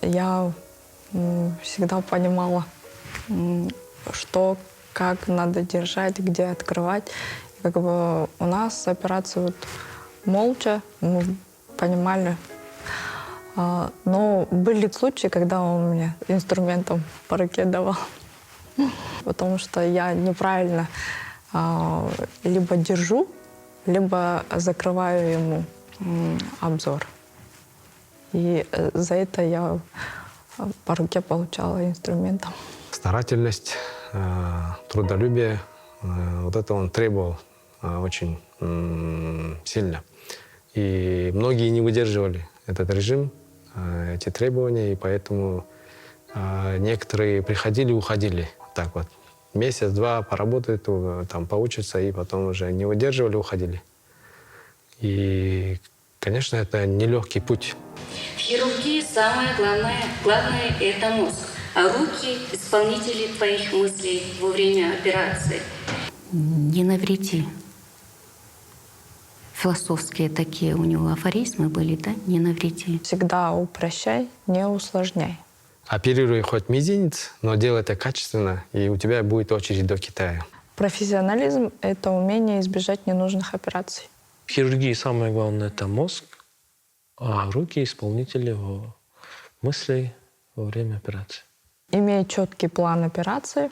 я всегда понимала, что, как надо держать, где открывать. И как бы у нас операция вот молча, мы понимали. Но были случаи, когда он мне инструментом по руке давал. Потому что я неправильно либо держу, либо закрываю ему обзор. И за это я по руке получала инструментом. Старательность, трудолюбие, вот это он требовал очень сильно. И многие не выдерживали этот режим, эти требования, и поэтому некоторые приходили и уходили. Так вот, месяц-два поработают, там поучатся, и потом уже не выдерживали, уходили. И, конечно, это нелегкий путь. В хирургии самое главное – это мозг, а руки – исполнители твоих мыслей во время операции. Не навреди. Философские такие у него афоризмы были, да? Не навреди. Всегда упрощай, не усложняй. Оперируй хоть мизинец, но делай это качественно, и у тебя будет очередь до Китая. Профессионализм — это умение избежать ненужных операций. В хирургии самое главное – это мозг, а руки исполнителя мыслей во время операции. Имея четкий план операции,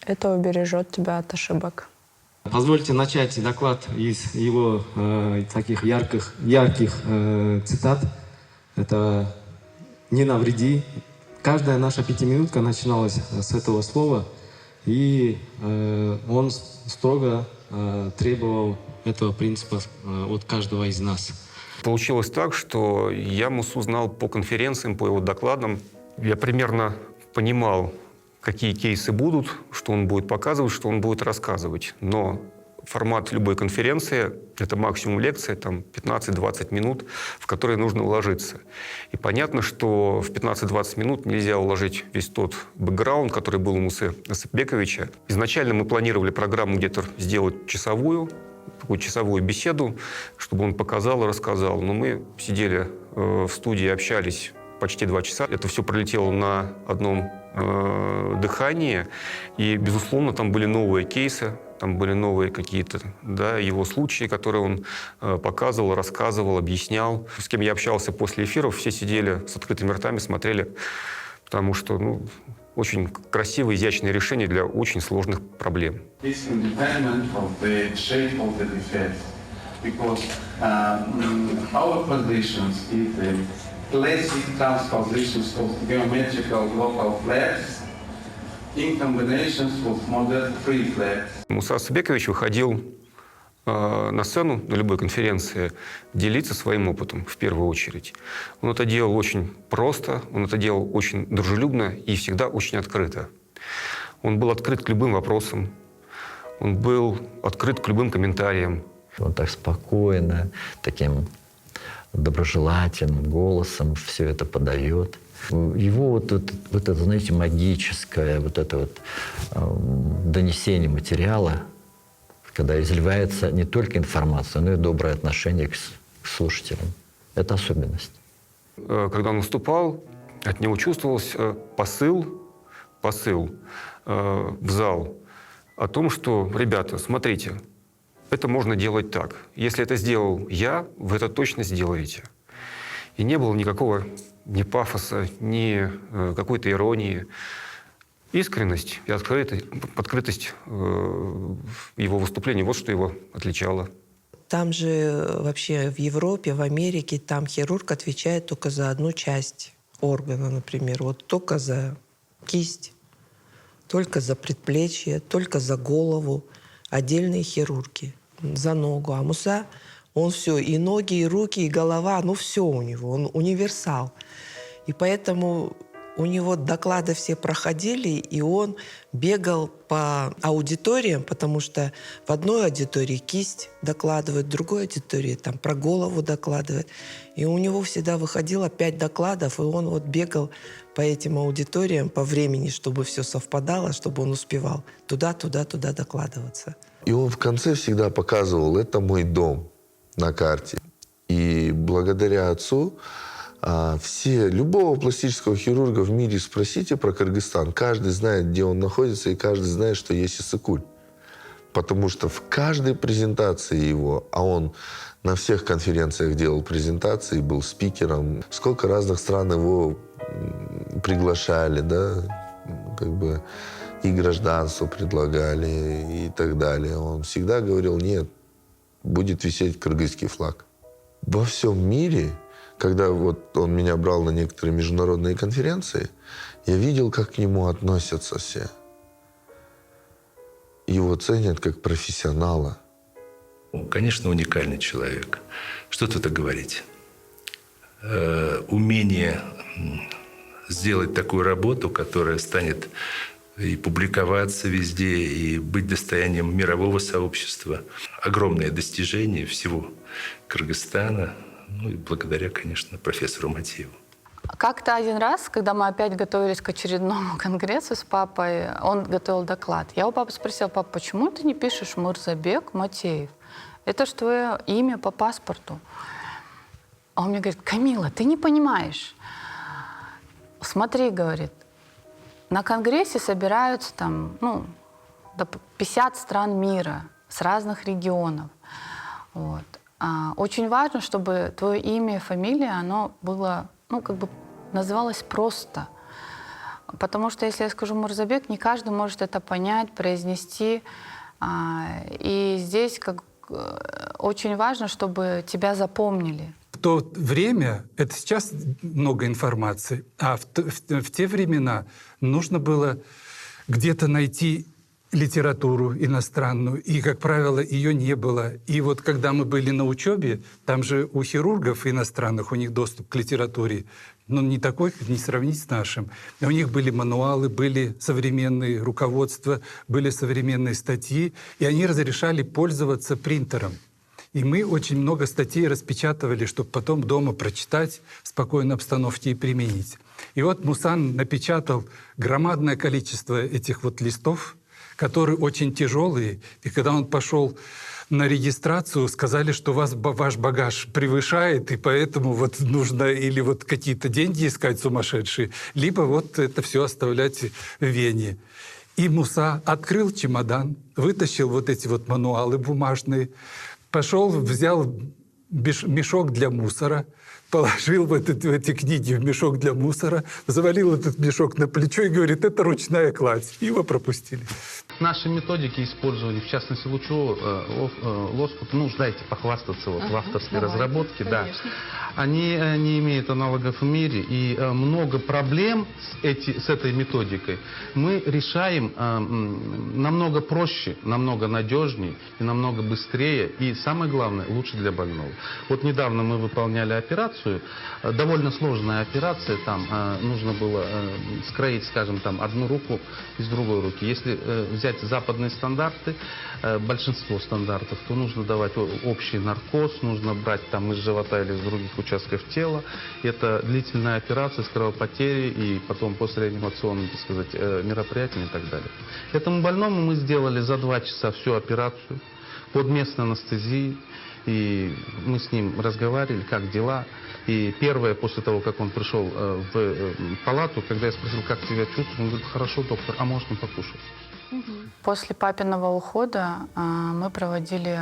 это убережет тебя от ошибок. Позвольте начать доклад из его таких ярких цитат. Это «не навреди». Каждая наша пятиминутка начиналась с этого слова, и он строго требовал этого принципа от каждого из нас. Получилось так, что я Мусу знал по конференциям, по его докладам. Я примерно понимал, какие кейсы будут, что он будет показывать, что он будет рассказывать. Но формат любой конференции — это максимум лекция, там 15-20 минут, в которые нужно уложиться. И понятно, что в 15-20 минут нельзя уложить весь тот бэкграунд, который был у Мусы Асапбековича. Изначально мы планировали программу где-то сделать часовую, такую часовую беседу, чтобы он показал и рассказал. Но мы сидели в студии, общались почти 2 часа. Это все пролетело на одном дыхании. И, безусловно, там были новые кейсы, там были новые какие-то, да, его случаи, которые он показывал, рассказывал, объяснял. С кем я общался после эфиров, все сидели с открытыми ртами, смотрели, потому что, ну, очень красивое, изящное решение для очень сложных проблем. Муса Асапбекович выходил на сцену на любой конференции делиться своим опытом в первую очередь. Он это делал очень просто, он это делал очень дружелюбно и всегда очень открыто. Он был открыт к любым вопросам, он был открыт к любым комментариям. Он так спокойно, таким доброжелательным голосом все это подает. Его вот это, знаете, магическое, вот это вот донесение материала, когда изливается не только информация, но и доброе отношение к слушателям. Это особенность. Когда он выступал, от него чувствовался посыл в зал о том, что, ребята, смотрите, это можно делать так. Если это сделал я, вы это точно сделаете. И не было никакого ни пафоса, ни какой-то иронии. Искренность и открытость его выступлений — вот что его отличало. Там же вообще в Европе, в Америке, там хирург отвечает только за одну часть органа, например. Вот только за кисть, только за предплечье, только за голову. Отдельные хирурги. За ногу. А Муса, он все, и ноги, и руки, и голова, ну все у него, он универсал. И поэтому у него доклады все проходили, и он бегал по аудиториям, потому что в одной аудитории кисть докладывает, в другой аудитории там про голову докладывает. И у него всегда выходило 5 докладов, и он вот бегал по этим аудиториям по времени, чтобы все совпадало, чтобы он успевал туда докладываться. И он в конце всегда показывал: это мой дом на карте. И благодаря отцу любого пластического хирурга в мире спросите про Кыргызстан. Каждый знает, где он находится, и каждый знает, что есть Иссык-Куль. Потому что в каждой презентации его, а он на всех конференциях делал презентации, был спикером, сколько разных стран его приглашали, да, как бы и гражданство предлагали, и так далее. Он всегда говорил: нет, будет висеть кыргызский флаг. Во всем мире, когда вот он меня брал на некоторые международные конференции, я видел, как к нему относятся все. Его ценят как профессионала. Конечно, уникальный человек. Что тут говорить? Умение сделать такую работу, которая станет и публиковаться везде, и быть достоянием мирового сообщества. Огромное достижение всего Кыргызстана. Ну и благодаря, конечно, профессору Матееву. Как-то один раз, когда мы опять готовились к очередному конгрессу с папой, он готовил доклад. Я у папы спросила: папа, почему ты не пишешь Мырзабек Матеев? Это же твое имя по паспорту. А он мне говорит: Камила, ты не понимаешь. Смотри, говорит, на конгрессе собираются там, 50 стран мира с разных регионов. Вот. Очень важно, чтобы твое имя и фамилия, оно было, называлось просто. Потому что если я скажу Мурзабек, не каждый может это понять, произнести. И здесь очень важно, чтобы тебя запомнили. В то время, это сейчас много информации, а в те времена нужно было где-то найти литературу иностранную, и, как правило, ее не было. И вот когда мы были на учебе, там же у хирургов иностранных, у них доступ к литературе, не такой, как не сравнить с нашим. У них были мануалы, были современные руководства, были современные статьи, и они разрешали пользоваться принтером. И мы очень много статей распечатывали, чтобы потом дома прочитать в спокойной обстановке и применить. И вот Мусан напечатал громадное количество этих вот листов, которые очень тяжелые. И когда он пошел на регистрацию, сказали, что ваш багаж превышает, и поэтому вот нужно или вот какие-то деньги искать сумасшедшие, либо вот это все оставлять в Вене. И Муса открыл чемодан, вытащил вот эти вот мануалы бумажные, пошел, взял мешок для мусора, положил в эти книги в мешок для мусора, завалил этот мешок на плечо и говорит, это ручная кладь. Его пропустили. Наши методики использовали, в частности, лучевой лоскут, знаете, похвастаться в авторской разработке. Да. Они не имеют аналогов в мире, и много проблем с этой методикой мы решаем намного проще, намного надежнее и намного быстрее, и самое главное, лучше для больного. Вот недавно мы выполняли операцию, довольно сложная операция, там нужно было скроить, скажем, одну руку из другой руки. Если взять западные стандарты, большинство стандартов, то нужно давать общий наркоз, нужно брать из живота или из других участков тела. Это длительная операция с кровопотерей и потом постреанимационным, так сказать, мероприятием и так далее. Этому больному мы сделали за 2 часа всю операцию под местной анестезией. И мы с ним разговаривали, как дела. И первое, после того, как он пришел в палату, когда я спросил, как тебя чувствуешь, он говорит, хорошо, доктор, а можно покушать? После папиного ухода мы проводили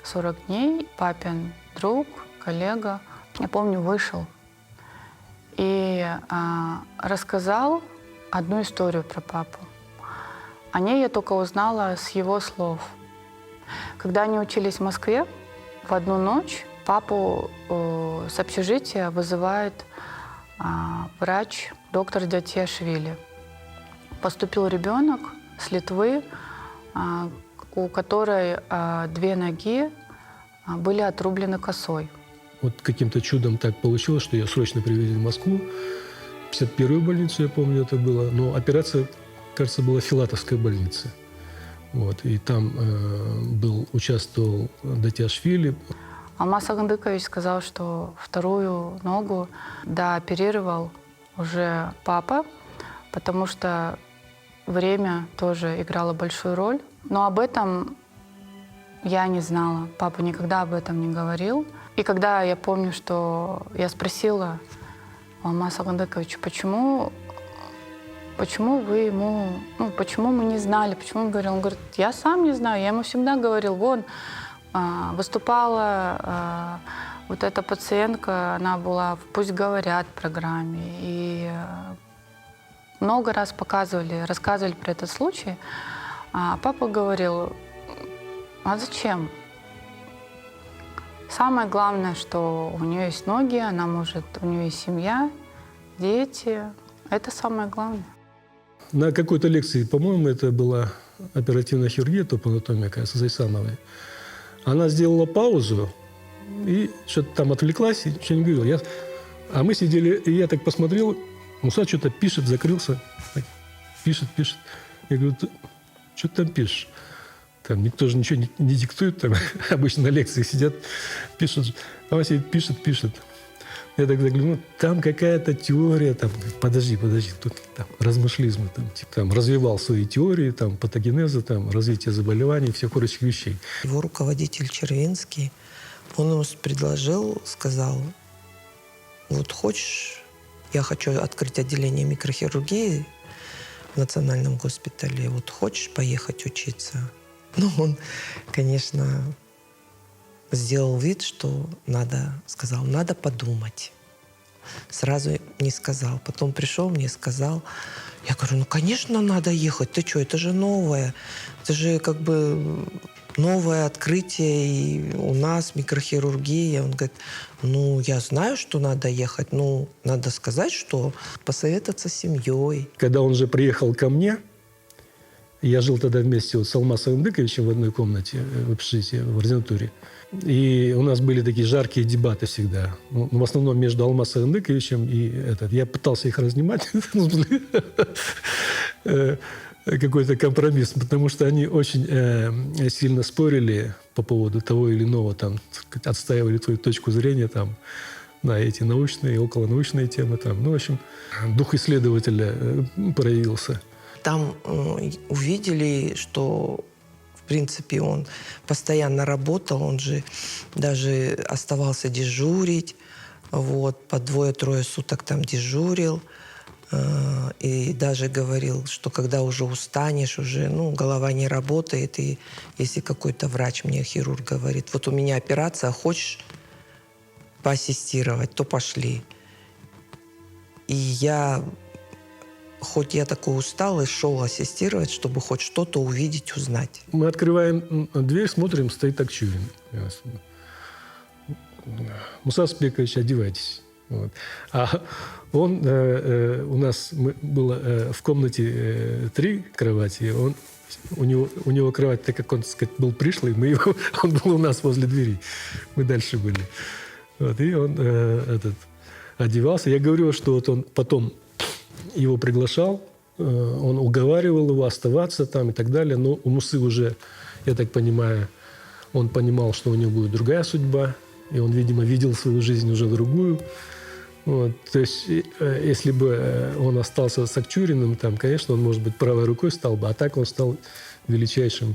40 дней. Папин друг, коллега, я помню, вышел и рассказал одну историю про папу. О ней я только узнала с его слов. Когда они учились в Москве, в одну ночь папу с общежития вызывает врач, доктор Дятьяшвили. Поступил ребенок с Литвы, у которой 2 ноги были отрублены косой. Вот каким-то чудом так получилось, что ее срочно привезли в Москву. 51-ю больницу, я помню, это было. Но операция, кажется, была в Филатовской больнице. Вот, и там участвовал Датяшвили. Алмаз Агандыкович сказал, что 2-ю ногу дооперировал уже папа, потому что время тоже играло большую роль. Но об этом я не знала. Папа никогда об этом не говорил. И когда я помню, что я спросила у Алмаза Агандыковича, почему вы ему, почему мы не знали, почему он говорил? Он говорит, я сам не знаю, я ему всегда говорил, выступала вот эта пациентка, она была в «Пусть говорят» программе, и много раз рассказывали про этот случай. А папа говорил, а зачем? Самое главное, что у нее есть ноги, у нее есть семья, дети. Это самое главное. На какой-то лекции, по-моему, это была оперативная хирургия, топанатомия, кажется, Зайсановой. Она сделала паузу и что-то там отвлеклась и ничего не говорила. А мы сидели, и я так посмотрел, Муса что-то пишет, закрылся, так, пишет. Я говорю, что ты там пишешь? Там никто же ничего не диктует, там обычно на лекции сидят, пишут, а он сидит, пишет. Я так заглянул, там какая-то теория, подожди, тут размышлизмы, развивал свои теории, патогенеза, развитие заболеваний, всех прочих вещей. Его руководитель Червинский, он ему предложил, сказал, вот хочешь, я хочу открыть отделение микрохирургии в Национальном госпитале, вот хочешь поехать учиться? Ну, он, конечно, сделал вид, что сказал, надо подумать. Сразу не сказал. Потом пришел, мне сказал. Я говорю, ну, конечно, надо ехать. Ты что, это же новое. Это же как бы новое открытие и у нас микрохирургия. Он говорит, ну, я знаю, что надо ехать. Ну, надо сказать, что посоветоваться с семьей. Когда он же приехал ко мне, я жил тогда вместе вот с Алмасом Индыковичем в одной комнате в общежитии, в ординатуре. И у нас были такие жаркие дебаты всегда. Ну, в основном между Алмасом Индыковичем и этот. Я пытался их разнимать. Какой-то компромисс, потому что они очень сильно спорили по поводу того или иного, там, отстаивали твою точку зрения там, на эти научные и околонаучные темы. Там. Ну, в общем, дух исследователя проявился. Там увидели, что, в принципе, он постоянно работал, он же даже оставался дежурить, вот, по 2-3 суток там дежурил. И даже говорил, что когда уже устанешь, уже голова не работает, и если какой-то врач мне, хирург, говорит, вот у меня операция, хочешь поассистировать, то пошли. И я, хоть я такой усталый, шел ассистировать, чтобы хоть что-то увидеть, узнать. Мы открываем дверь, смотрим, стоит Акчурин. Муса Спекович, одевайтесь. Вот. А он у нас было в комнате 3 кровати. У него кровать, так как он, так сказать, был пришлый, он был у нас возле двери. Мы дальше были. Вот, и он одевался. Я говорю, что вот он потом его приглашал, он уговаривал его оставаться там и так далее. Но у Мусы уже, я так понимаю, он понимал, что у него будет другая судьба. И он, видимо, видел свою жизнь уже другую. Вот, то есть, если бы он остался с Акчуриным, там, конечно, он, может быть, правой рукой стал бы, а так он стал величайшим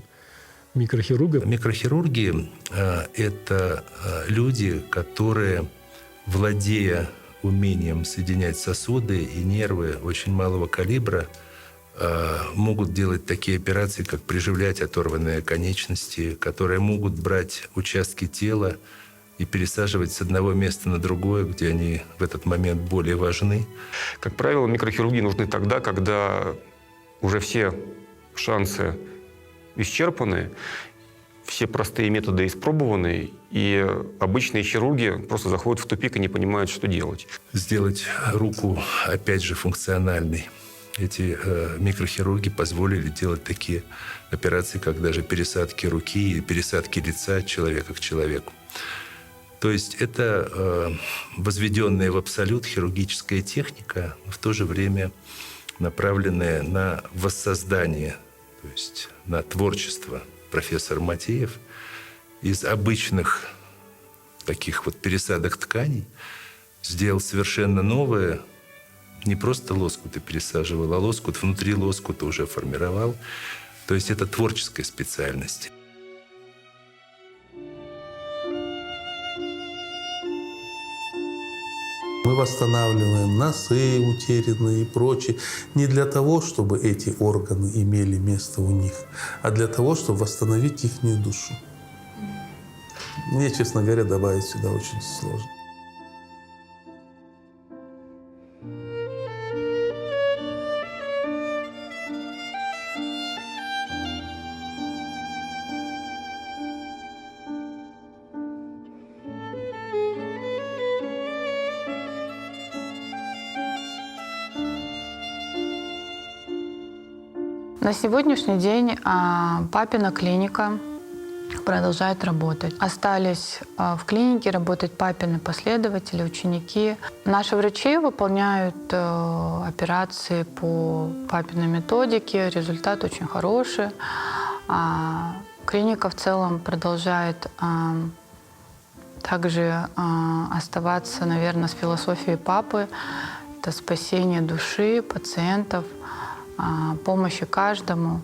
микрохирургом. Микрохирурги – это люди, которые, владея умением соединять сосуды и нервы очень малого калибра, могут делать такие операции, как приживлять оторванные конечности, которые могут брать участки тела и пересаживать с одного места на другое, где они в этот момент более важны. Как правило, микрохирургии нужны тогда, когда уже все шансы исчерпаны, все простые методы испробованы, и обычные хирурги просто заходят в тупик и не понимают, что делать. Сделать руку, опять же, функциональной. Эти микрохирурги позволили делать такие операции, как даже пересадки руки и пересадки лица от человека к человеку. То есть это возведенная в абсолют хирургическая техника, в то же время направленная на воссоздание, то есть на творчество. Профессор Матеев из обычных таких вот пересадок тканей сделал совершенно новое. Не просто лоскуты пересаживал, а лоскут внутри лоскута уже формировал. То есть это творческая специальность. Мы восстанавливаем носы утерянные и прочее не для того, чтобы эти органы имели место у них, а для того, чтобы восстановить их душу. Мне, честно говоря, добавить сюда очень сложно. На сегодняшний день папина клиника продолжает работать. Остались в клинике работать папины последователи, ученики. Наши врачи выполняют операции по папиной методике. Результат очень хороший. Клиника в целом продолжает также оставаться, наверное, с философией папы. Это спасение души пациентов, помощи каждому.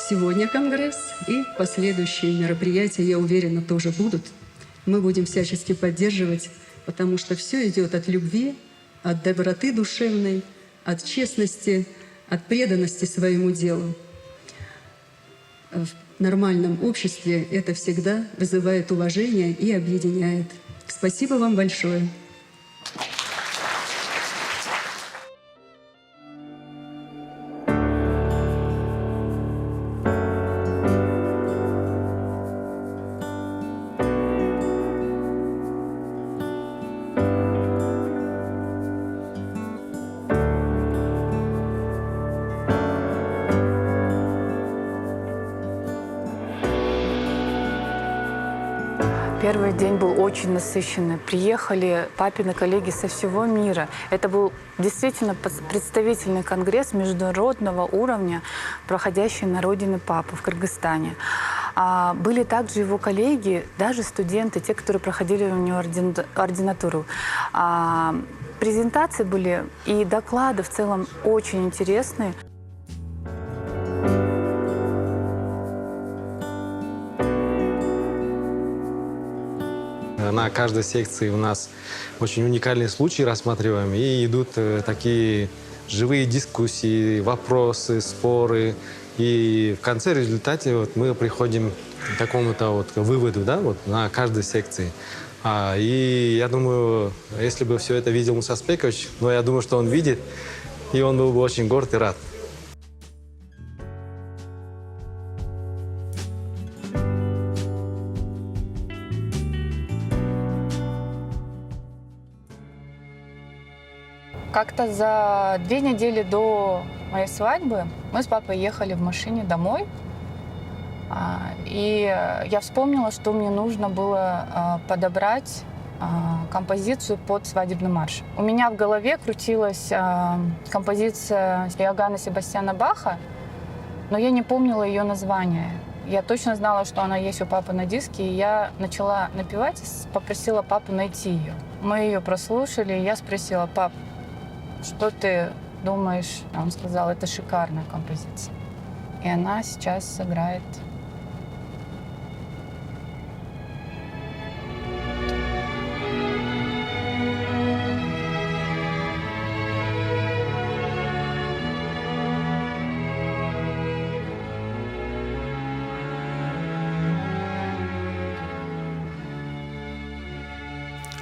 сегодня Конгресс и последующие мероприятия, я уверена, тоже будут. Мы будем всячески поддерживать, потому что все идет от любви, от доброты душевной, от честности, от преданности своему делу. В нормальном обществе это всегда вызывает уважение и объединяет. Спасибо вам большое. Первый день был очень насыщенный. Приехали папины коллеги со всего мира. Это был действительно представительный конгресс международного уровня, проходящий на родине папы в Кыргызстане. Были также его коллеги, даже студенты, те, которые проходили у него ординатуру. Презентации были и доклады в целом очень интересные. На каждой секции у нас очень уникальные случаи рассматриваем, и идут такие живые дискуссии, вопросы, споры. И в конце результате мы приходим к такому-то выводу, да, на каждой секции. И я думаю, если бы все это видел Муса Аспекович, но я думаю, что он видит, и он был бы очень горд и рад. Как-то за 2 недели до моей свадьбы мы с папой ехали в машине домой. И я вспомнила, что мне нужно было подобрать композицию под свадебный марш. У меня в голове крутилась композиция Иоганна Себастьяна Баха, но я не помнила ее название. Я точно знала, что она есть у папы на диске, и я начала напевать и попросила папу найти ее. Мы ее прослушали, и я спросила: пап, что ты думаешь? Он сказал: это шикарная композиция. И она сейчас сыграет.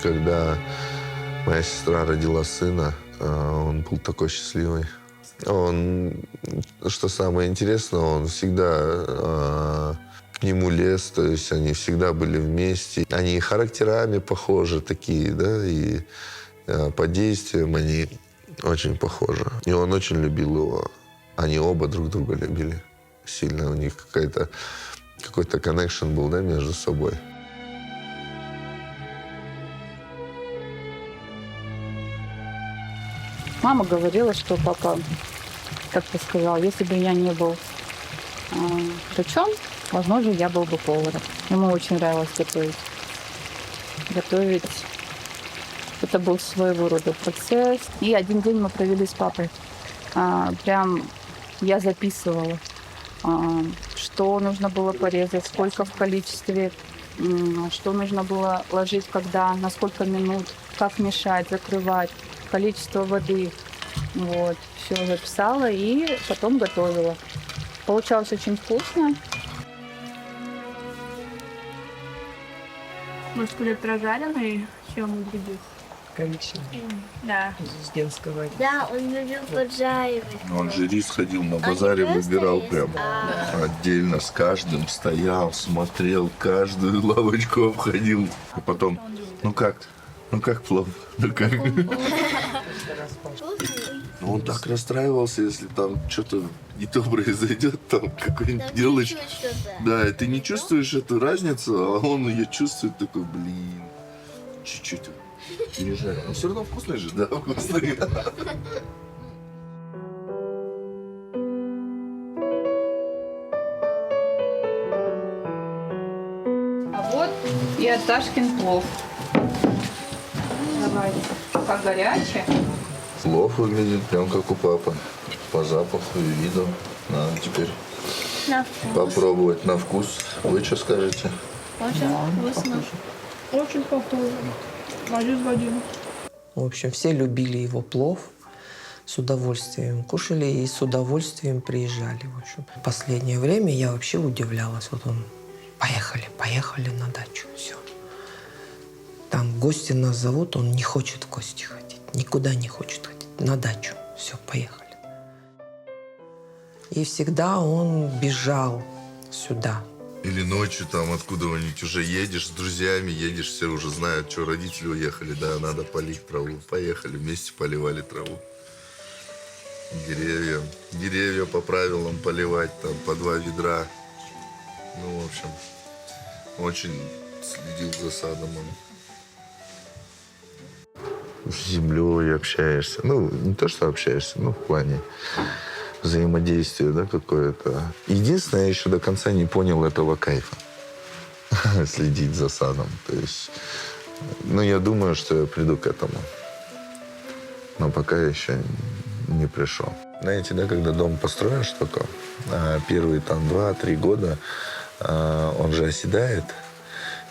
Когда моя сестра родила сына, он был такой счастливый. Он, что самое интересное, он всегда к нему лез, то есть они всегда были вместе. Они характерами похожи такие, да, и по действиям они очень похожи. И он очень любил его. Они оба друг друга любили сильно. У них какой-то коннекшн был, да, между собой. Мама говорила, что папа как-то сказал: если бы я не был врачом, возможно, я был бы поваром. Ему очень нравилось готовить. Это был своего рода процесс. И один день мы провели с папой. Прям я записывала, что нужно было порезать, сколько в количестве, что нужно было ложить, когда, на сколько минут, как мешать, закрывать, количество воды. Вот. Все записала и потом готовила. Получалось очень вкусно. Мускулет прожаренный, чем он любит? Конечно. Да. Президентского. Да, он любил поджаривать. Он же рис ходил на базаре, выбирал прям отдельно с каждым, стоял, смотрел, каждую лавочку обходил. А потом, ну как плов? Ну как? Он так расстраивался, если там что-то не то произойдет, там какой-нибудь делаешь. Да, и ты не чувствуешь эту разницу, а он ее чувствует, такой: блин, чуть-чуть пережарил. Но все равно вкусный же, да, вкусный. А вот и Арташкин плов. Давайте. Как горячий. Плов выглядит прям как у папы. По запаху и виду. Надо теперь Да. Попробовать на вкус. Вы что скажете? Очень вкусно. Очень похоже. Один в один. В общем, все любили его плов, с удовольствием кушали и с удовольствием приезжали. В общем, в последнее время я вообще удивлялась. Вот он, поехали на дачу, все. Там гости нас зовут, он не хочет в гости ходить, никуда не хочет ходить, на дачу, все, поехали. И всегда он бежал сюда. Или ночью там откуда-нибудь уже едешь с друзьями, едешь, все уже знают, что родители уехали, да, надо полить траву. Поехали, вместе поливали траву. Деревья по правилам поливать, там, по 2 ведра. Ну, в общем, очень следил за садом он. С землей общаешься. Ну, не то, что общаешься, но в плане взаимодействия, да, какое-то. Единственное, я еще до конца не понял этого кайфа. Следить за садом. То есть, ну, я думаю, что я приду к этому. Но пока еще не пришел. Знаете, да, когда дом построишь только, первые там 2-3 года он же оседает,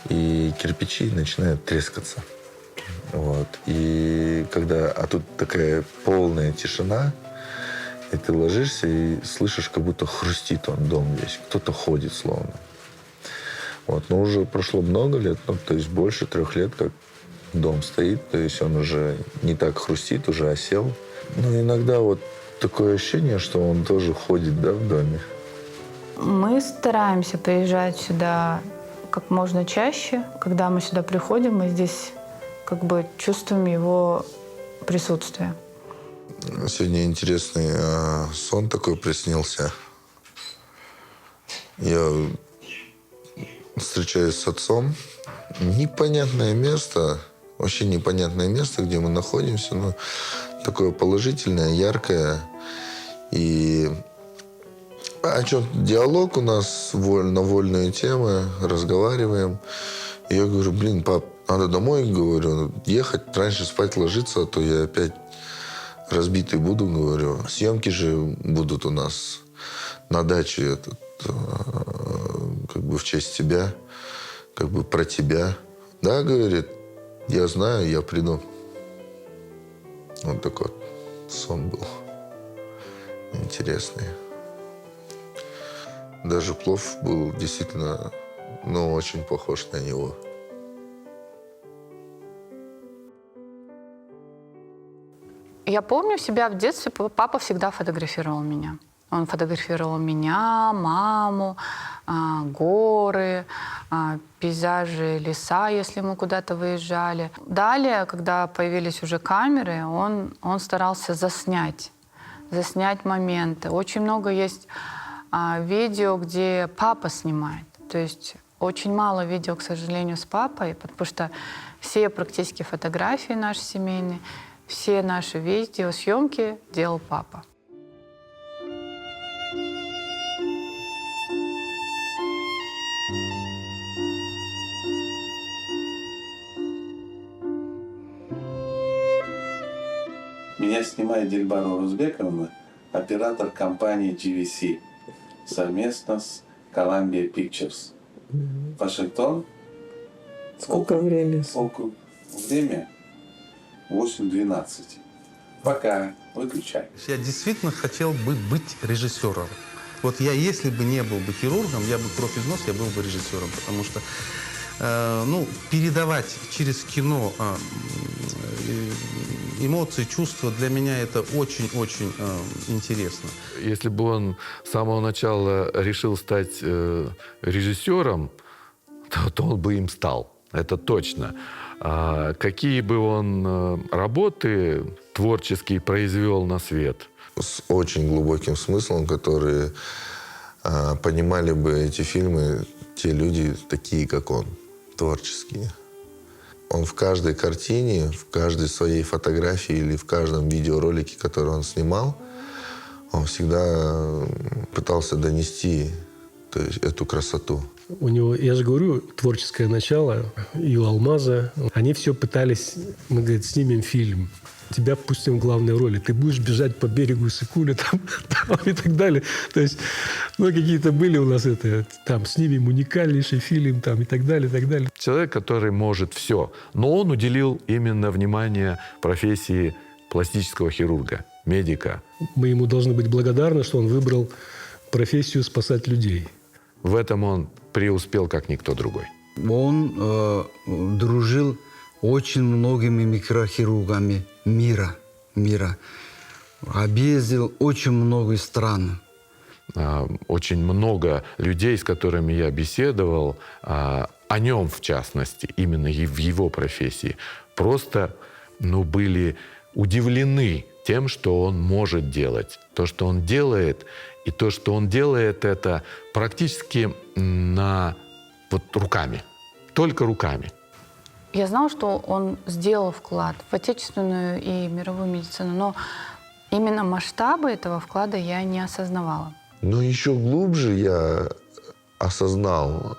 и кирпичи начинают трескаться. Вот. И когда... А тут такая полная тишина, и ты ложишься и слышишь, как будто хрустит он, дом весь. Кто-то ходит словно. Вот. Но уже прошло много лет, ну, то есть больше 3 лет, как дом стоит. То есть он уже не так хрустит, уже осел. Но иногда вот такое ощущение, что он тоже ходит, да, в доме. Мы стараемся приезжать сюда как можно чаще. Когда мы сюда приходим, мы здесь как бы чувствуем его присутствие. Сегодня интересный сон такой приснился. Я встречаюсь с отцом. Непонятное место, вообще непонятное место, где мы находимся, но такое положительное, яркое. И о чем-то диалог у нас на вольные темы, разговариваем. И я говорю, блин, пап, надо домой, говорю, ехать, раньше спать ложиться, а то я опять разбитый буду, говорю. Съемки же будут у нас на даче, как бы в честь тебя, как бы про тебя. Да, говорит, я знаю, я приду. Вот такой вот сон был интересный. Даже плов был действительно, ну, очень похож на него. Я помню себя в детстве, папа всегда фотографировал меня. Он фотографировал меня, маму, горы, пейзажи, леса, если мы куда-то выезжали. Далее, когда появились уже камеры, он старался заснять моменты. Очень много есть видео, где папа снимает. То есть очень мало видео, к сожалению, с папой, потому что все практически фотографии наши семейные, все наши видеосъемки делал папа. Меня снимает Дильбар Урузбековна, оператор компании GVC, совместно с Columbia Pictures. Вашингтон. Сколько времени? Время 8:12. Пока. Выключай. Я действительно хотел бы быть режиссером. Вот я, если бы не был бы хирургом, я бы кровь из носа, я был бы режиссером, потому что передавать через кино эмоции, чувства, для меня это очень-очень интересно. Если бы он с самого начала решил стать режиссером, то он бы им стал. Это точно. А какие бы он работы творческие произвел на свет? С очень глубоким смыслом, которые понимали бы эти фильмы те люди, такие как он, творческие. Он в каждой картине, в каждой своей фотографии или в каждом видеоролике, который он снимал, он всегда пытался донести, то есть, эту красоту. У него, я же говорю, творческое начало, и у Алмаза. Они все пытались, мы, говорит, снимем фильм. тебя пустим в главной роли. Ты будешь бежать по берегу Сыкуля там и так далее. То есть, ну, какие-то были у нас там снимем уникальнейший фильм там и так далее, и так далее. Человек, который может все, но он уделил именно внимание профессии пластического хирурга, медика. Мы ему должны быть благодарны, что он выбрал профессию спасать людей. В этом он преуспел, как никто другой. Он дружил очень многими микрохирургами мира. Объездил очень много стран. Очень много людей, с которыми я беседовал, о нем в частности, именно в его профессии, просто были удивлены тем, что он может делать. То, что он делает, и то, что он делает это практически руками, только руками. Я знала, что он сделал вклад в отечественную и мировую медицину, но именно масштабы этого вклада я не осознавала. Но еще глубже я осознал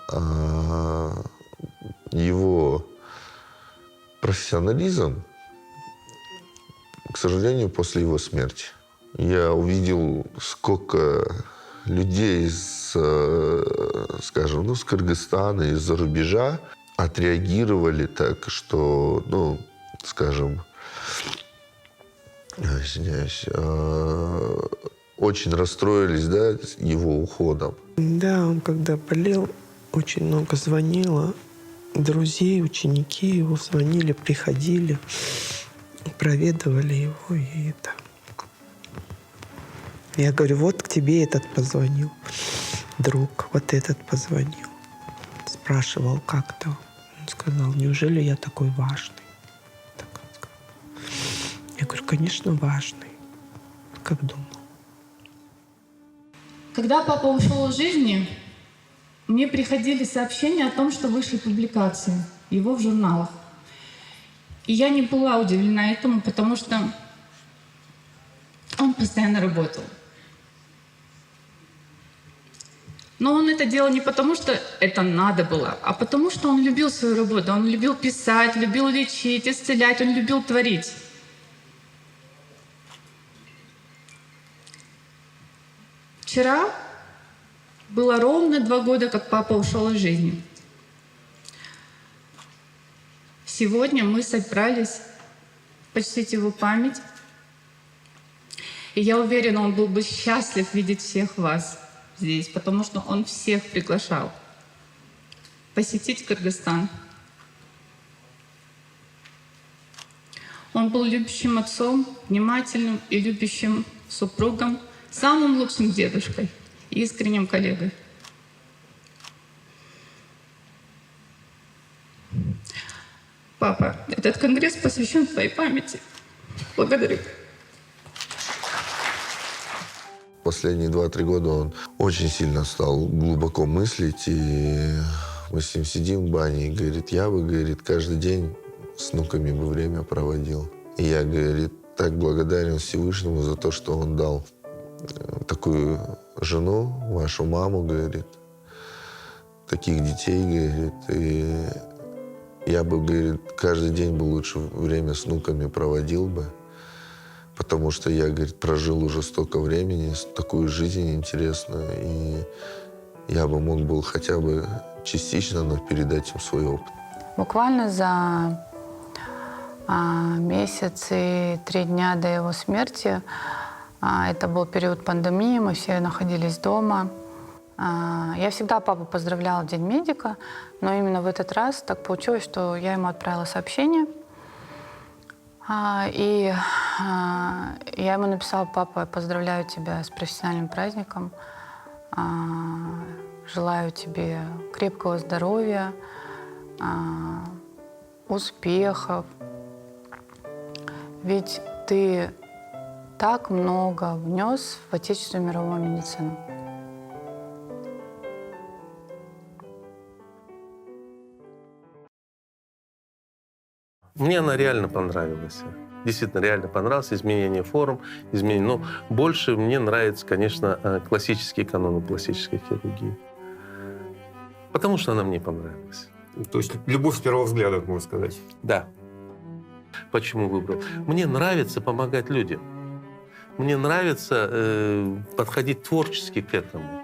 его профессионализм, к сожалению, после его смерти. Я увидел, сколько людей с Кыргызстана, из-за рубежа отреагировали так, что, очень расстроились, его уходом. Да, он когда болел, очень много звонило. Друзей, ученики его звонили, приходили, проведывали его. И это. Я говорю, вот к тебе этот позвонил, друг, вот этот позвонил. Спрашивал, как то. Он сказал, неужели я такой важный? Так он сказал. Я говорю, конечно, важный. Как думал. Когда папа ушел из жизни, мне приходили сообщения о том, что вышли публикации его в журналах. И я не была удивлена этому, потому что он постоянно работал. Но он это делал не потому, что это надо было, а потому, что он любил свою работу. Он любил писать, любил лечить, исцелять, он любил творить. Вчера было ровно 2 года, как папа ушел из жизни. Сегодня мы собрались почтить его память. И я уверена, он был бы счастлив видеть всех вас здесь, потому что он всех приглашал посетить Кыргызстан. Он был любящим отцом, внимательным и любящим супругом, самым лучшим дедушкой и искренним коллегой. Папа, этот конгресс посвящен твоей памяти. Благодарю. Последние 2-3 года он очень сильно стал глубоко мыслить, и мы с ним сидим в бане, и говорит, я бы, говорит, каждый день с внуками бы время проводил. И я, говорит, так благодарен Всевышнему за то, что он дал такую жену, вашу маму, говорит, таких детей, говорит, и я бы, говорит, каждый день бы лучше время с внуками проводил бы, потому что я, говорит, прожил уже столько времени, такую жизнь интересную, и я бы мог был хотя бы частично, но передать им свой опыт. Буквально за месяц и 3 дня до его смерти, это был период пандемии, мы все находились дома. Я всегда папу поздравляла в День медика, но именно в этот раз так получилось, что я ему отправила сообщение. И я ему написала: папа, я поздравляю тебя с профессиональным праздником, желаю тебе крепкого здоровья, успехов. Ведь ты так много внес в отечественную мировую медицину. Мне она реально понравилась. Действительно, реально понравилось. Изменение форм, изменение. Но больше мне нравятся, конечно, классические каноны пластической хирургии. Потому что она мне понравилась. То есть любовь с первого взгляда, можно сказать. Да. Почему выбрал? Мне нравится помогать людям. Мне нравится подходить творчески к этому.